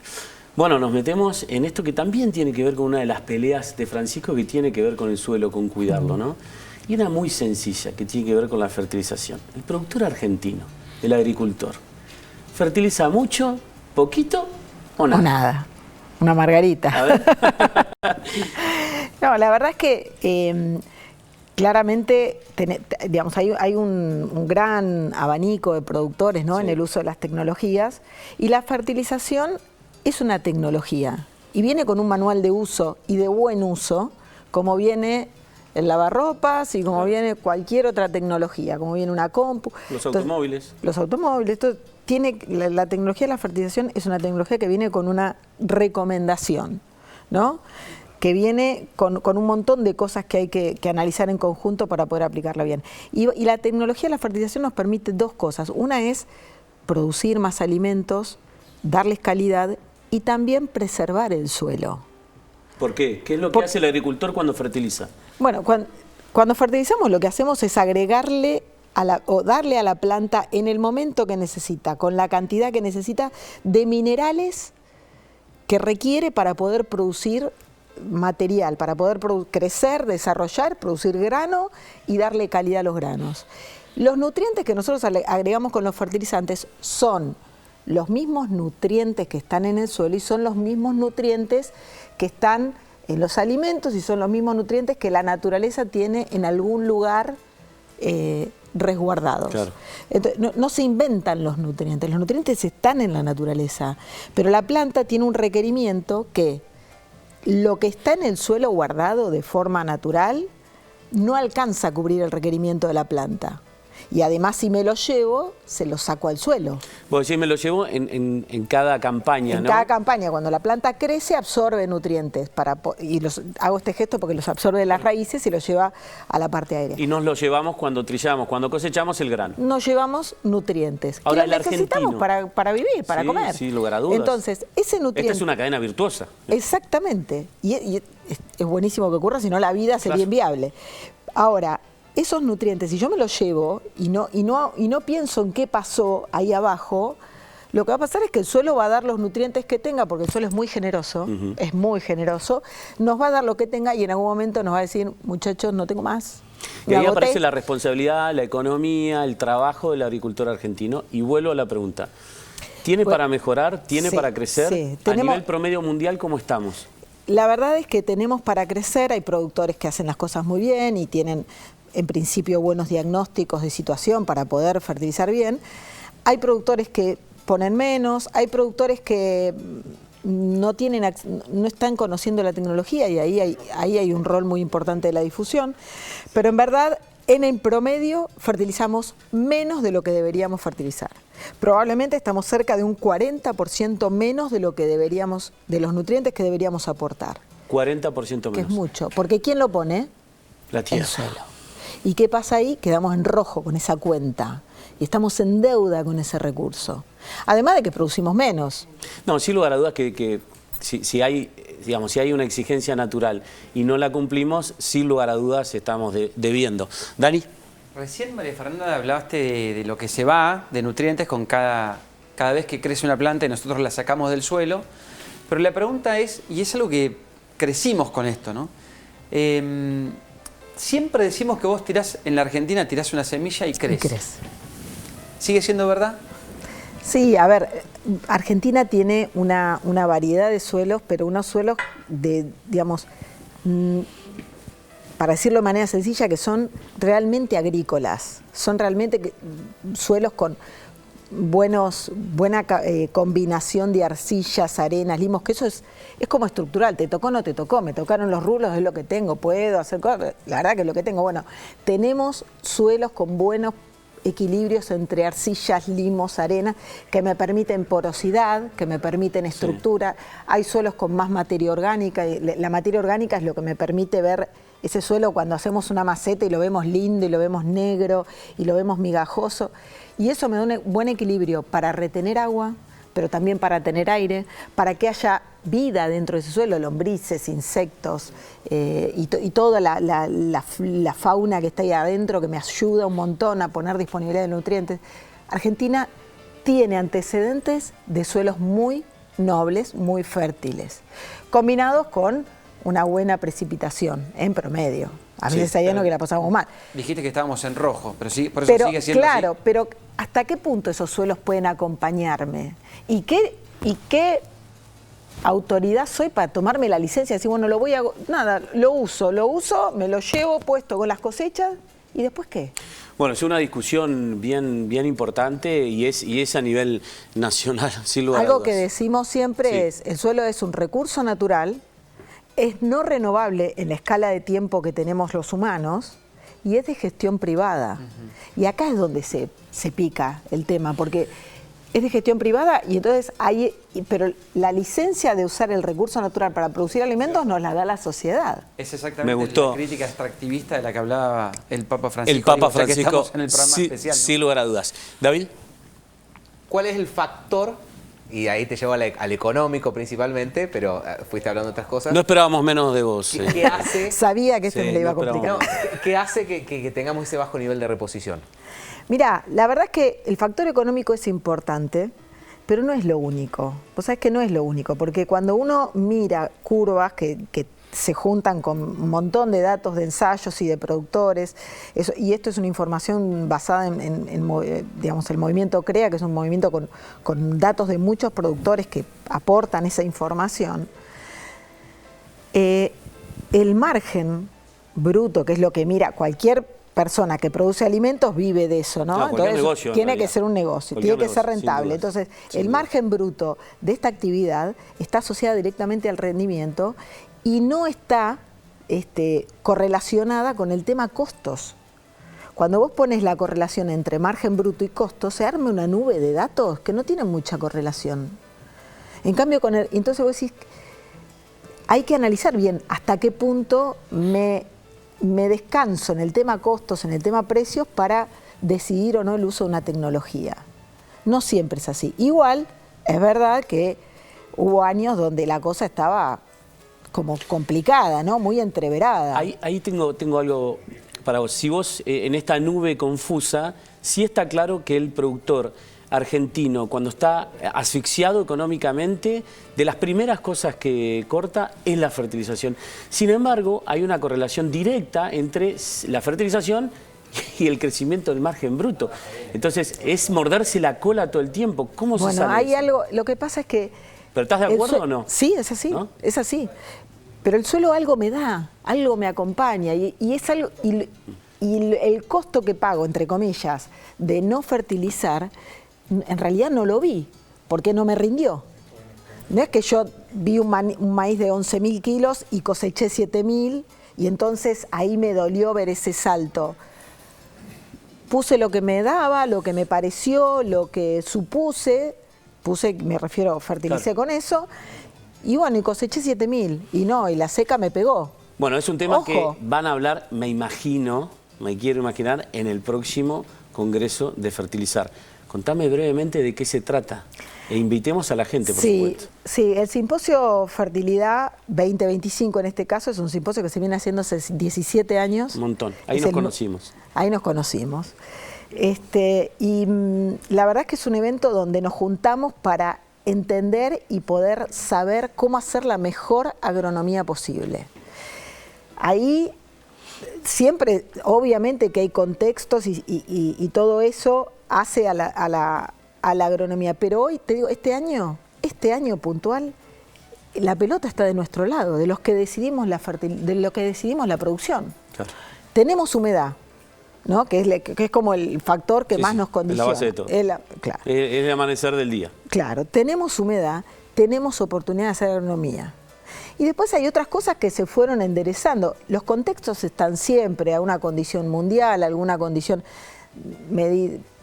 S1: Bueno, nos metemos en esto que también tiene que ver con una de las peleas de Francisco, que tiene que ver con el suelo, con cuidarlo, ¿no? Y una muy sencilla, que tiene que ver con la fertilización. El productor argentino, el agricultor, ¿fertiliza mucho, poquito o nada?
S10: O nada. Una margarita.
S1: A ver.
S10: No, la verdad es que claramente digamos, hay un gran abanico de productores, ¿no?
S1: Sí.
S10: En el uso de las tecnologías, y la fertilización es una tecnología y viene con un manual de uso y de buen uso, como viene el lavarropas y como viene cualquier otra tecnología, como viene una compu.
S1: Los automóviles.
S10: Los automóviles. Esto tiene, la tecnología de la fertilización es una tecnología que viene con una recomendación, ¿no? Que viene con un montón de cosas que hay que analizar en conjunto para poder aplicarla bien. Y la tecnología de la fertilización nos permite dos cosas. Una es producir más alimentos, darles calidad y también preservar el suelo.
S1: ¿Por qué? ¿Qué es lo que hace el agricultor cuando fertiliza?
S10: Bueno, cuando fertilizamos lo que hacemos es agregarle o darle a la planta en el momento que necesita, con la cantidad que necesita de minerales que requiere para poder producir material, para poder crecer, desarrollar, producir grano y darle calidad a los granos. Los nutrientes que nosotros agregamos con los fertilizantes son los mismos nutrientes que están en el suelo y son los mismos nutrientes que están en los alimentos y son los mismos nutrientes que la naturaleza tiene en algún lugar resguardados. Claro. Entonces, no se inventan los nutrientes están en la naturaleza, pero la planta tiene un requerimiento que lo que está en el suelo guardado de forma natural no alcanza a cubrir el requerimiento de la planta. Y además, si me lo llevo, se lo saco al suelo.
S1: Vos decís, me lo llevo en cada campaña, ¿no?
S10: En cada campaña, cuando la planta crece, absorbe nutrientes. Hago este gesto porque los absorbe de las raíces y los lleva a la parte aérea.
S1: Y nos lo llevamos cuando trillamos, cuando cosechamos el grano.
S10: Nos llevamos nutrientes.
S1: Ahora,
S10: que los necesitamos para vivir, para comer.
S1: Sí, lugar a dudas.
S10: Entonces, ese nutriente...
S1: Esta es una cadena virtuosa.
S10: Exactamente. Y es buenísimo que ocurra, si no la vida sería inviable. Ahora, esos nutrientes, si yo me los llevo y no pienso en qué pasó ahí abajo, lo que va a pasar es que el suelo va a dar los nutrientes que tenga, porque el suelo es muy generoso, nos va a dar lo que tenga y en algún momento nos va a decir, muchachos, no tengo más.
S1: Y ahí aparece la responsabilidad, la economía, el trabajo del agricultor argentino. Y vuelvo a la pregunta, ¿tiene para mejorar, tiene para crecer? Sí, a nivel promedio mundial, ¿cómo estamos?
S10: La verdad es que tenemos para crecer, hay productores que hacen las cosas muy bien y tienen en principio buenos diagnósticos de situación para poder fertilizar bien. Hay productores que ponen menos, hay productores que no están conociendo la tecnología y ahí hay un rol muy importante de la difusión, pero en verdad en el promedio fertilizamos menos de lo que deberíamos fertilizar. Probablemente estamos cerca de un 40% menos de lo que deberíamos, de los nutrientes que deberíamos aportar.
S1: 40% menos.
S10: Que es mucho, porque ¿quién lo pone?
S1: La tierra.
S10: El suelo. ¿Y qué pasa ahí? Quedamos en rojo con esa cuenta y estamos en deuda con ese recurso. Además de que producimos menos.
S1: No, sin lugar a dudas que si hay una exigencia natural y no la cumplimos, sin lugar a dudas estamos debiendo. Dani.
S5: Recién, María Fernanda, hablaste de lo que se va de nutrientes con cada vez que crece una planta y nosotros la sacamos del suelo. Pero la pregunta es, y es algo que crecimos con esto, ¿no? Siempre decimos que vos en la Argentina tirás una semilla y crece.
S10: Y crece.
S5: ¿Sigue siendo verdad?
S10: Sí, a ver, Argentina tiene una variedad de suelos, pero unos suelos digamos, para decirlo de manera sencilla, que son realmente agrícolas. Son realmente suelos con buena combinación de arcillas, arenas, limos, que eso es como estructural. ¿Te tocó o no te tocó? Me tocaron los rulos, es lo que tengo, puedo hacer cosas. La verdad que es lo que tengo. Bueno, tenemos suelos con buenos equilibrios entre arcillas, limos, arenas, que me permiten porosidad, que me permiten estructura. Sí. Hay suelos con más materia orgánica. La materia orgánica es lo que me permite ver ese suelo cuando hacemos una maceta y lo vemos lindo y lo vemos negro y lo vemos migajoso. Y eso me da un buen equilibrio para retener agua, pero también para tener aire, para que haya vida dentro de ese suelo, lombrices, insectos y toda la fauna que está ahí adentro, que me ayuda un montón a poner disponibilidad de nutrientes. Argentina tiene antecedentes de suelos muy nobles, muy fértiles, combinados con una buena precipitación en promedio. A veces hay años que la pasamos mal.
S5: Dijiste que estábamos en rojo, pero sí, por eso sigue siendo
S10: claro,
S5: así.
S10: Pero ¿hasta qué punto esos suelos pueden acompañarme? ¿Y qué autoridad soy para tomarme la licencia y decir, bueno, lo uso, me lo llevo puesto con las cosechas y después qué?
S1: Bueno, es una discusión bien importante y es a nivel nacional, sin lugar a dudas.
S10: Algo que decimos siempre es, el suelo es un recurso natural, es no renovable en la escala de tiempo que tenemos los humanos y es de gestión privada. Y acá es donde se pica el tema, porque es de gestión privada y entonces pero la licencia de usar el recurso natural para producir alimentos nos la da la sociedad.
S5: Es exactamente la crítica extractivista de la que hablaba el Papa Francisco.
S1: El Papa Francisco,
S5: que estamos en el programa especial, ¿no?
S1: Sin lugar a dudas. David.
S6: ¿Cuál es el factor? Y ahí te llevo al económico principalmente, pero fuiste hablando de otras cosas.
S1: No esperábamos menos de vos.
S6: ¿Qué hace?
S10: Sabía que esto me le iba a complicar.
S6: ¿Qué hace que tengamos ese bajo nivel de reposición?
S10: Mirá, la verdad es que el factor económico es importante, pero no es lo único. Vos sabés que no es lo único, porque cuando uno mira curvas que se juntan con un montón de datos de ensayos y de productores, y esto es una información basada digamos, el movimiento CREA, que es un movimiento con datos de muchos productores que aportan esa información. El margen bruto, que es lo que mira cualquier persona que produce alimentos, vive de eso, ¿no? Entonces
S1: negocio,
S10: tiene que ser un negocio, tiene que ser rentable. Entonces, el margen bruto de esta actividad está asociada directamente al rendimiento y no está correlacionada con el tema costos. Cuando vos pones la correlación entre margen bruto y costo, se arma una nube de datos que no tienen mucha correlación. En cambio, entonces vos decís, hay que analizar bien hasta qué punto me descanso en el tema costos, en el tema precios, para decidir o no el uso de una tecnología. No siempre es así. Igual, es verdad que hubo años donde la cosa estaba como complicada, ¿no? Muy entreverada.
S1: Ahí tengo algo para vos. Si vos en esta nube confusa, sí está claro que el productor argentino, cuando está asfixiado económicamente, de las primeras cosas que corta es la fertilización. Sin embargo, hay una correlación directa entre la fertilización y el crecimiento del margen bruto. Entonces, es morderse la cola todo el tiempo. ¿Cómo se sale
S10: hay
S1: eso?
S10: algo, lo que pasa es que...
S1: ¿Pero estás de acuerdo o no?
S10: Sí, es así, ¿no? Es así. Pero el suelo algo me da, algo me acompaña y es algo... Y el costo que pago, entre comillas, de no fertilizar, en realidad no lo vi, porque no me rindió. No es que yo vi un maíz de 11.000 kilos y coseché 7.000 y entonces ahí me dolió ver ese salto. Puse lo que me daba, lo que me pareció, lo que supuse, me refiero, fertilicé con eso, y bueno, y coseché 7.000, y la seca me pegó.
S1: Bueno, es un tema que van a hablar, me quiero imaginar, en el próximo Congreso de Fertilizar. Contame brevemente de qué se trata e invitemos a la gente, por supuesto.
S10: Sí, el Simposio Fertilidad 2025 en este caso es un simposio que se viene haciendo hace 17 años.
S1: Un montón, ahí nos conocimos.
S10: Ahí nos conocimos. Y la verdad es que es un evento donde nos juntamos para entender y poder saber cómo hacer la mejor agronomía posible. Ahí siempre, obviamente que hay contextos y todo eso hace a la agronomía, pero hoy, te digo, este año puntual, la pelota está de nuestro lado, de los que decidimos la producción. Claro. Tenemos humedad, ¿no? que es como el factor que más nos condiciona.
S1: Es la base de todo.
S10: Claro.
S1: Es el amanecer del día.
S10: Claro, tenemos humedad, tenemos oportunidad de hacer agronomía. Y después hay otras cosas que se fueron enderezando. Los contextos están siempre a una condición mundial, alguna condición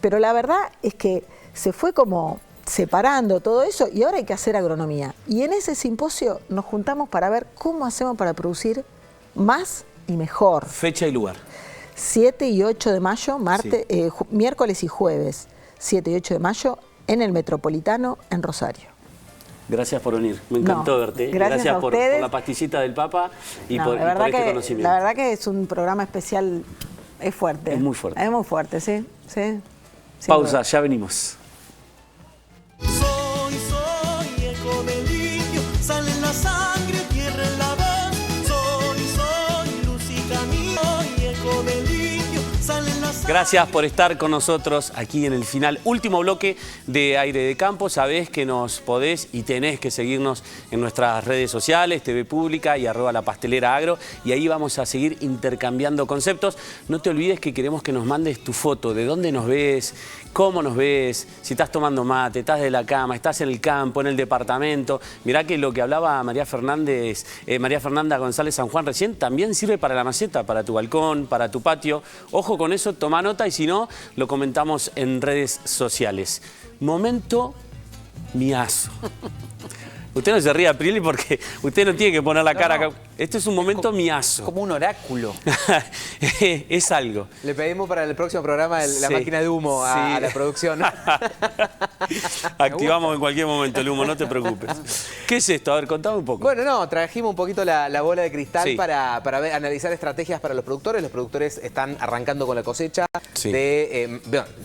S10: pero la verdad es que se fue como separando todo eso y ahora hay que hacer agronomía. Y en ese simposio nos juntamos para ver cómo hacemos para producir más y mejor.
S1: Fecha y lugar.
S10: 7 y 8 de mayo, miércoles y jueves, 7 y 8 de mayo, en el Metropolitano, en Rosario.
S1: Gracias por venir, me encantó verte.
S10: Gracias
S1: por la pastillita del Papa y por este conocimiento.
S10: La verdad que es un programa especial, es fuerte.
S1: Es muy fuerte.
S10: Es muy fuerte, sí.
S1: Pausa, ya venimos.
S11: Soy eco del indio, sale en la sangre, tierra en la voz. Soy luz y camino, eco del indio, sale en la sangre.
S1: Gracias por estar con nosotros aquí en el final, último bloque de Aire de Campo. Sabés que nos podés y tenés que seguirnos en nuestras redes sociales, TV Pública y @lapasteleraagro, y ahí vamos a seguir intercambiando conceptos. No te olvides que queremos que nos mandes tu foto, de dónde nos ves, cómo nos ves, si estás tomando mate, estás de la cama, estás en el campo, en el departamento. Mirá que lo que hablaba María Fernanda González San Juan recién también sirve para la maceta, para tu balcón, para tu patio. Ojo con eso, toma nota y si no, lo comentamos en redes sociales. Momento miazo. Usted no se ríe, Aprile, porque usted no tiene que poner la cara acá. Este es un momento miazo.
S5: Como un oráculo.
S1: Es algo.
S6: Le pedimos para el próximo programa la máquina de humo a la producción.
S1: Activamos en cualquier momento el humo, no te preocupes. ¿Qué es esto? A ver, contame un poco.
S6: Bueno, trajimos un poquito la bola de cristal para analizar estrategias para los productores. Los productores están arrancando con la cosecha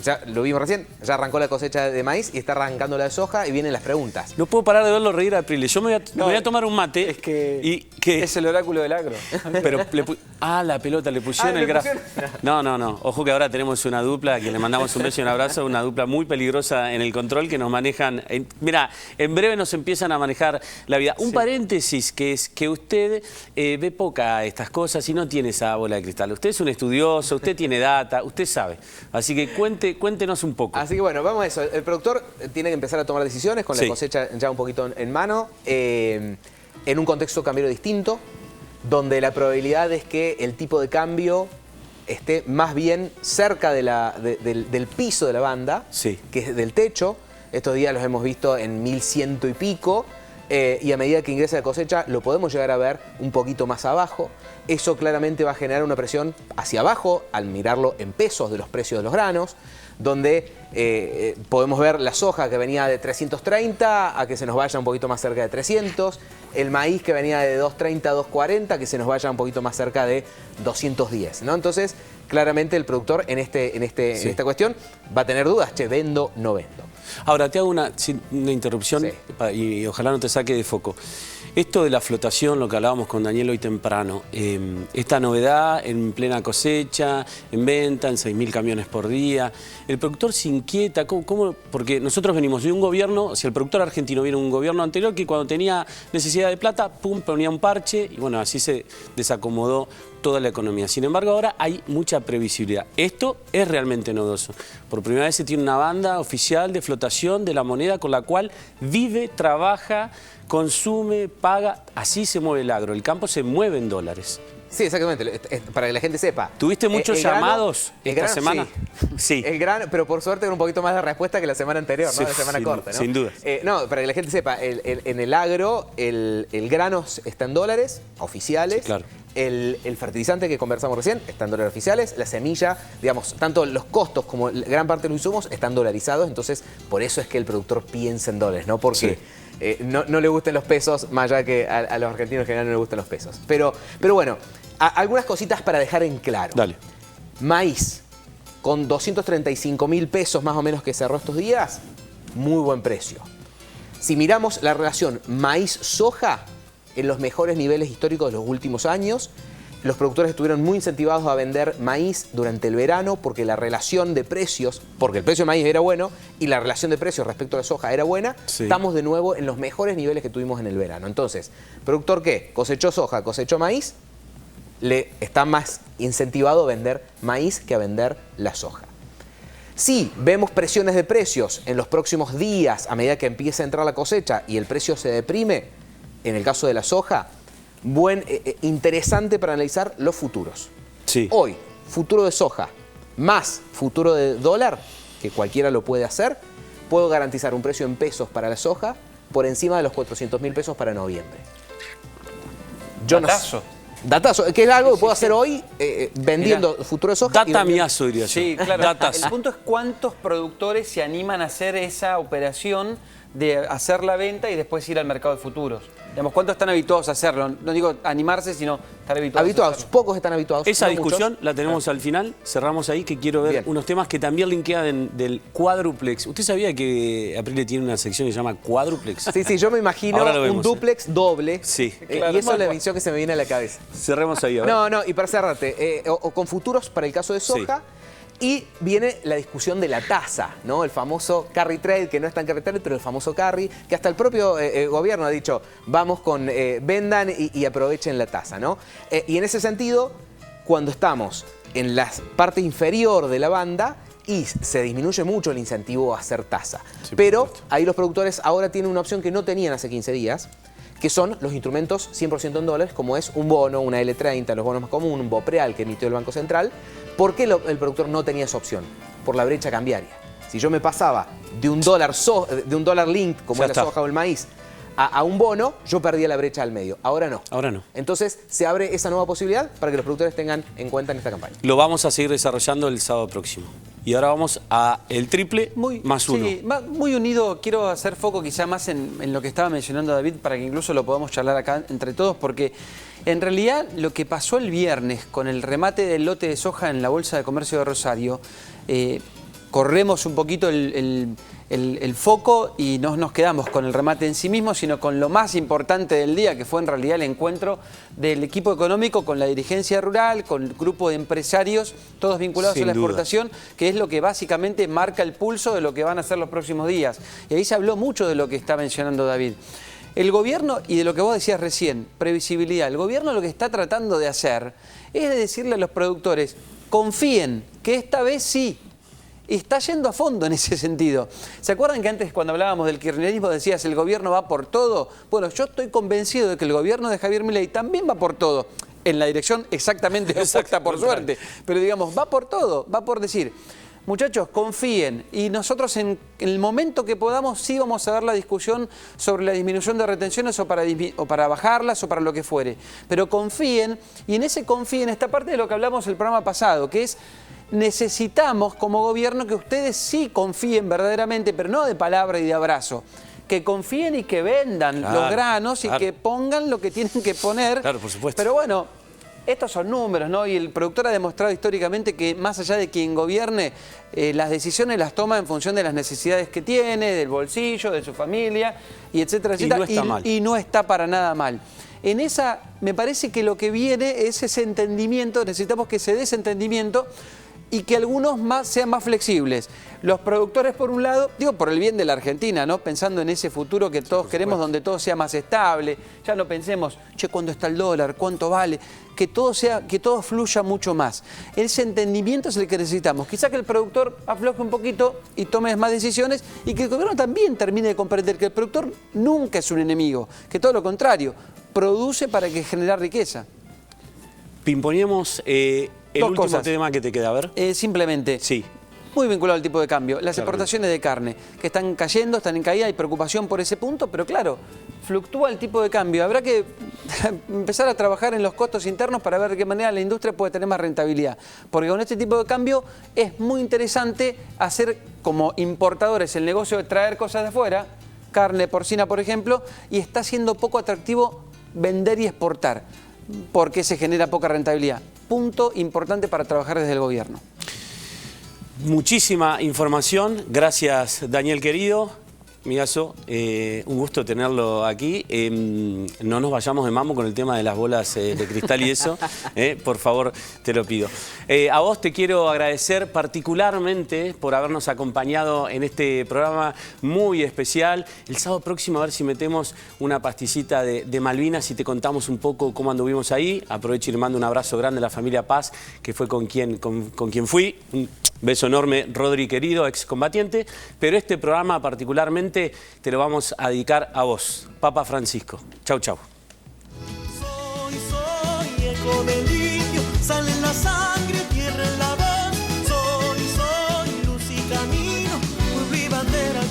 S6: ya lo vimos recién, ya arrancó la cosecha de maíz y está arrancando la de soja y vienen las preguntas.
S1: No puedo parar de verlo reír a Aprile. Yo me voy a tomar un mate.
S5: Es que es el oráculo del agro.
S1: Pero la pelota le pusieron el gráfico. No. Ojo que ahora tenemos una dupla, a quien le mandamos un beso y un abrazo, una dupla muy peligrosa en el control que nos manejan. Mira, en breve nos empiezan a manejar la vida. Un paréntesis que es que usted ve poca estas cosas y no tiene esa bola de cristal. Usted es un estudioso, usted tiene data, usted sabe. Así que cuéntenos un poco.
S6: Así que bueno, vamos a eso. El productor tiene que empezar a tomar decisiones con la cosecha ya un poquito en mano, en un contexto cambiario distinto, donde la probabilidad es que el tipo de cambio esté más bien cerca del piso de la banda, que es del techo. Estos días los hemos visto en 1100 y pico, y a medida que ingresa la cosecha lo podemos llegar a ver un poquito más abajo. Eso claramente va a generar una presión hacia abajo al mirarlo en pesos de los precios de los granos, donde podemos ver la soja que venía de 330 a que se nos vaya un poquito más cerca de 300, el maíz que venía de 230 a 240 que se nos vaya un poquito más cerca de 210, ¿no? Entonces, claramente el productor en esta cuestión va a tener dudas, ¿vendo, no vendo?
S1: Ahora, te hago una interrupción y ojalá no te saque de foco. Esto de la flotación, lo que hablábamos con Daniel hoy temprano, esta novedad en plena cosecha, en venta, en 6.000 camiones por día, el productor se inquieta, ¿cómo? Porque nosotros venimos de un gobierno, el productor argentino viene de un gobierno anterior que cuando tenía necesidad cantidad de plata, pum, ponía un parche y bueno, así se desacomodó toda la economía. Sin embargo, ahora hay mucha previsibilidad. Esto es realmente novedoso. Por primera vez se tiene una banda oficial de flotación de la moneda con la cual vive, trabaja, consume, paga. Así se mueve el agro. El campo se mueve en dólares.
S6: Sí, exactamente, para que la gente sepa.
S1: ¿Tuviste muchos llamados esta semana?
S6: Sí. El grano, pero por suerte con un poquito más de respuesta que la semana anterior, ¿no? La semana corta, ¿no?
S1: Sin duda.
S6: No, para que la gente sepa, en el agro el grano está en dólares oficiales.
S1: Sí, claro.
S6: El fertilizante que conversamos recién está en dólares oficiales. La semilla, digamos, tanto los costos como gran parte de los insumos están dolarizados. Entonces, por eso es que el productor piensa en dólares, ¿no? Porque no le gustan los pesos, más allá que a los argentinos en general no les gustan los pesos. Pero bueno, algunas cositas para dejar en claro.
S1: Dale.
S6: Maíz, con 235.000 pesos más o menos que cerró estos días, muy buen precio. Si miramos la relación maíz-soja, en los mejores niveles históricos de los últimos años, los productores estuvieron muy incentivados a vender maíz durante el verano porque la relación de precios, porque el precio de maíz era bueno y la relación de precios respecto a la soja era buena, estamos de nuevo en los mejores niveles que tuvimos en el verano. Entonces, ¿productor qué? Cosechó soja, cosechó maíz, le está más incentivado a vender maíz que a vender la soja. Si vemos presiones de precios en los próximos días a medida que empieza a entrar la cosecha y el precio se deprime, en el caso de la soja, interesante para analizar los futuros.
S1: Sí.
S6: Hoy, futuro de soja más futuro de dólar, que cualquiera lo puede hacer, puedo garantizar un precio en pesos para la soja por encima de los 400.000 pesos para noviembre. Datazo, que es algo que puedo hacer hoy vendiendo futuro de soja.
S1: Datamiazo, diría yo.
S5: Sí, claro. El punto es cuántos productores se animan a hacer esa operación de hacer la venta y después ir al mercado de futuros. Digamos, ¿cuántos están habituados a hacerlo? No digo animarse, sino estar habituados.
S6: Pocos están habituados.
S1: Esa discusión la tenemos al final, cerramos ahí, que quiero ver unos temas que también linkean del cuádruplex. ¿Usted sabía que Aprile tiene una sección que se llama cuádruplex?
S6: Sí, yo me imagino un duplex doble.
S1: Sí.
S6: Y eso es la visión que se me viene a la cabeza.
S1: Cerremos ahí ahora.
S6: No, y para cerrarte, o con futuros para el caso de soja. Y viene la discusión de la tasa, ¿no? El famoso carry trade, que no es tan carry trade, pero el famoso carry, que hasta el propio gobierno ha dicho, vamos con, vendan y aprovechen la tasa, ¿no? Y en ese sentido, cuando estamos en la parte inferior de la banda, y se disminuye mucho el incentivo a hacer tasa. Sí, pero ahí los productores ahora tienen una opción que no tenían hace 15 días, que son los instrumentos 100% en dólares, como es un bono, una L30, los bonos más comunes, un BOPREAL que emitió el Banco Central. ¿Por qué el productor no tenía esa opción? Por la brecha cambiaria. Si yo me pasaba de un dólar linked, como es la soja o el maíz, a un bono, yo perdía la brecha al medio. Ahora no.
S1: Ahora no.
S6: Entonces se abre esa nueva posibilidad para que los productores tengan en cuenta en esta campaña.
S1: Lo vamos a seguir desarrollando el sábado próximo. Y ahora vamos a el triple más uno.
S5: Sí, muy unido. Quiero hacer foco quizá más en lo que estaba mencionando David para que incluso lo podamos charlar acá entre todos, porque en realidad lo que pasó el viernes con el remate del lote de soja en la Bolsa de Comercio de Rosario, corremos un poquito el foco y no nos quedamos con el remate en sí mismo, sino con lo más importante del día, que fue en realidad el encuentro del equipo económico con la dirigencia rural, con el grupo de empresarios, todos vinculados a la exportación, que es lo que básicamente marca el pulso de lo que van a hacer los próximos días. Y ahí se habló mucho de lo que está mencionando David. El gobierno, y de lo que vos decías recién, previsibilidad, el gobierno lo que está tratando de hacer es de decirle a los productores, confíen, que esta vez sí. Está yendo a fondo en ese sentido. ¿Se acuerdan que antes cuando hablábamos del kirchnerismo decías el gobierno va por todo? Bueno, yo estoy convencido de que el gobierno de Javier Milei también va por todo. En la dirección exactamente opuesta, por suerte. Pero digamos, va por todo, va por decir, muchachos, confíen. Y nosotros en el momento que podamos sí vamos a dar la discusión sobre la disminución de retenciones o para bajarlas o para lo que fuere. Pero confíen, y en ese confíen está parte de lo que hablamos el programa pasado, que es necesitamos como gobierno que ustedes sí confíen verdaderamente, pero no de palabra y de abrazo, que confíen y que vendan los granos y que pongan lo que tienen que poner.
S1: Claro, por supuesto.
S5: Pero bueno, estos son números, ¿no? Y el productor ha demostrado históricamente que más allá de quien gobierne, las decisiones las toma en función de las necesidades que tiene, del bolsillo, de su familia, y etcétera, etcétera.
S1: Y no está mal.
S5: Y no está para nada mal. En esa, me parece que lo que viene es ese entendimiento, necesitamos que se dé ese entendimiento y que algunos sean más flexibles. Los productores, por un lado, digo, por el bien de la Argentina, ¿no? Pensando en ese futuro que todos queremos, donde todo sea más estable. Ya no pensemos, che, ¿cuándo está el dólar? ¿Cuánto vale? Que todo fluya mucho más. Ese entendimiento es el que necesitamos. Quizá que el productor afloje un poquito y tome más decisiones, y que el gobierno también termine de comprender que el productor nunca es un enemigo, que todo lo contrario, produce para que generar riqueza.
S1: Pimponíamos el último tema que te queda, a ver.
S5: Simplemente.
S1: Sí.
S5: Muy vinculado al tipo de cambio. Las
S1: Claro.
S5: exportaciones de carne, que están cayendo, están en caída, hay preocupación por ese punto, pero claro, fluctúa el tipo de cambio. Habrá que empezar a trabajar en los costos internos para ver de qué manera la industria puede tener más rentabilidad. Porque con este tipo de cambio es muy interesante hacer como importadores el negocio de traer cosas de afuera, carne porcina, por ejemplo, y está siendo poco atractivo vender y exportar, porque se genera poca rentabilidad. Punto importante para trabajar desde el gobierno.
S1: Muchísima información. Gracias, Daniel querido. Migazo, un gusto tenerlo aquí. No nos vayamos de mambo con el tema de las bolas de cristal y eso. Por favor, te lo pido. A vos te quiero agradecer particularmente por habernos acompañado en este programa muy especial. El sábado próximo a ver si metemos una pastillita de Malvinas y te contamos un poco cómo anduvimos ahí. Aprovecho y le mando un abrazo grande a la familia Paz, que fue con quien fui. Un beso enorme, Rodri querido, excombatiente. Pero este programa particularmente te lo vamos a dedicar a vos, Papa Francisco. Chau, chau.
S11: Soy eco del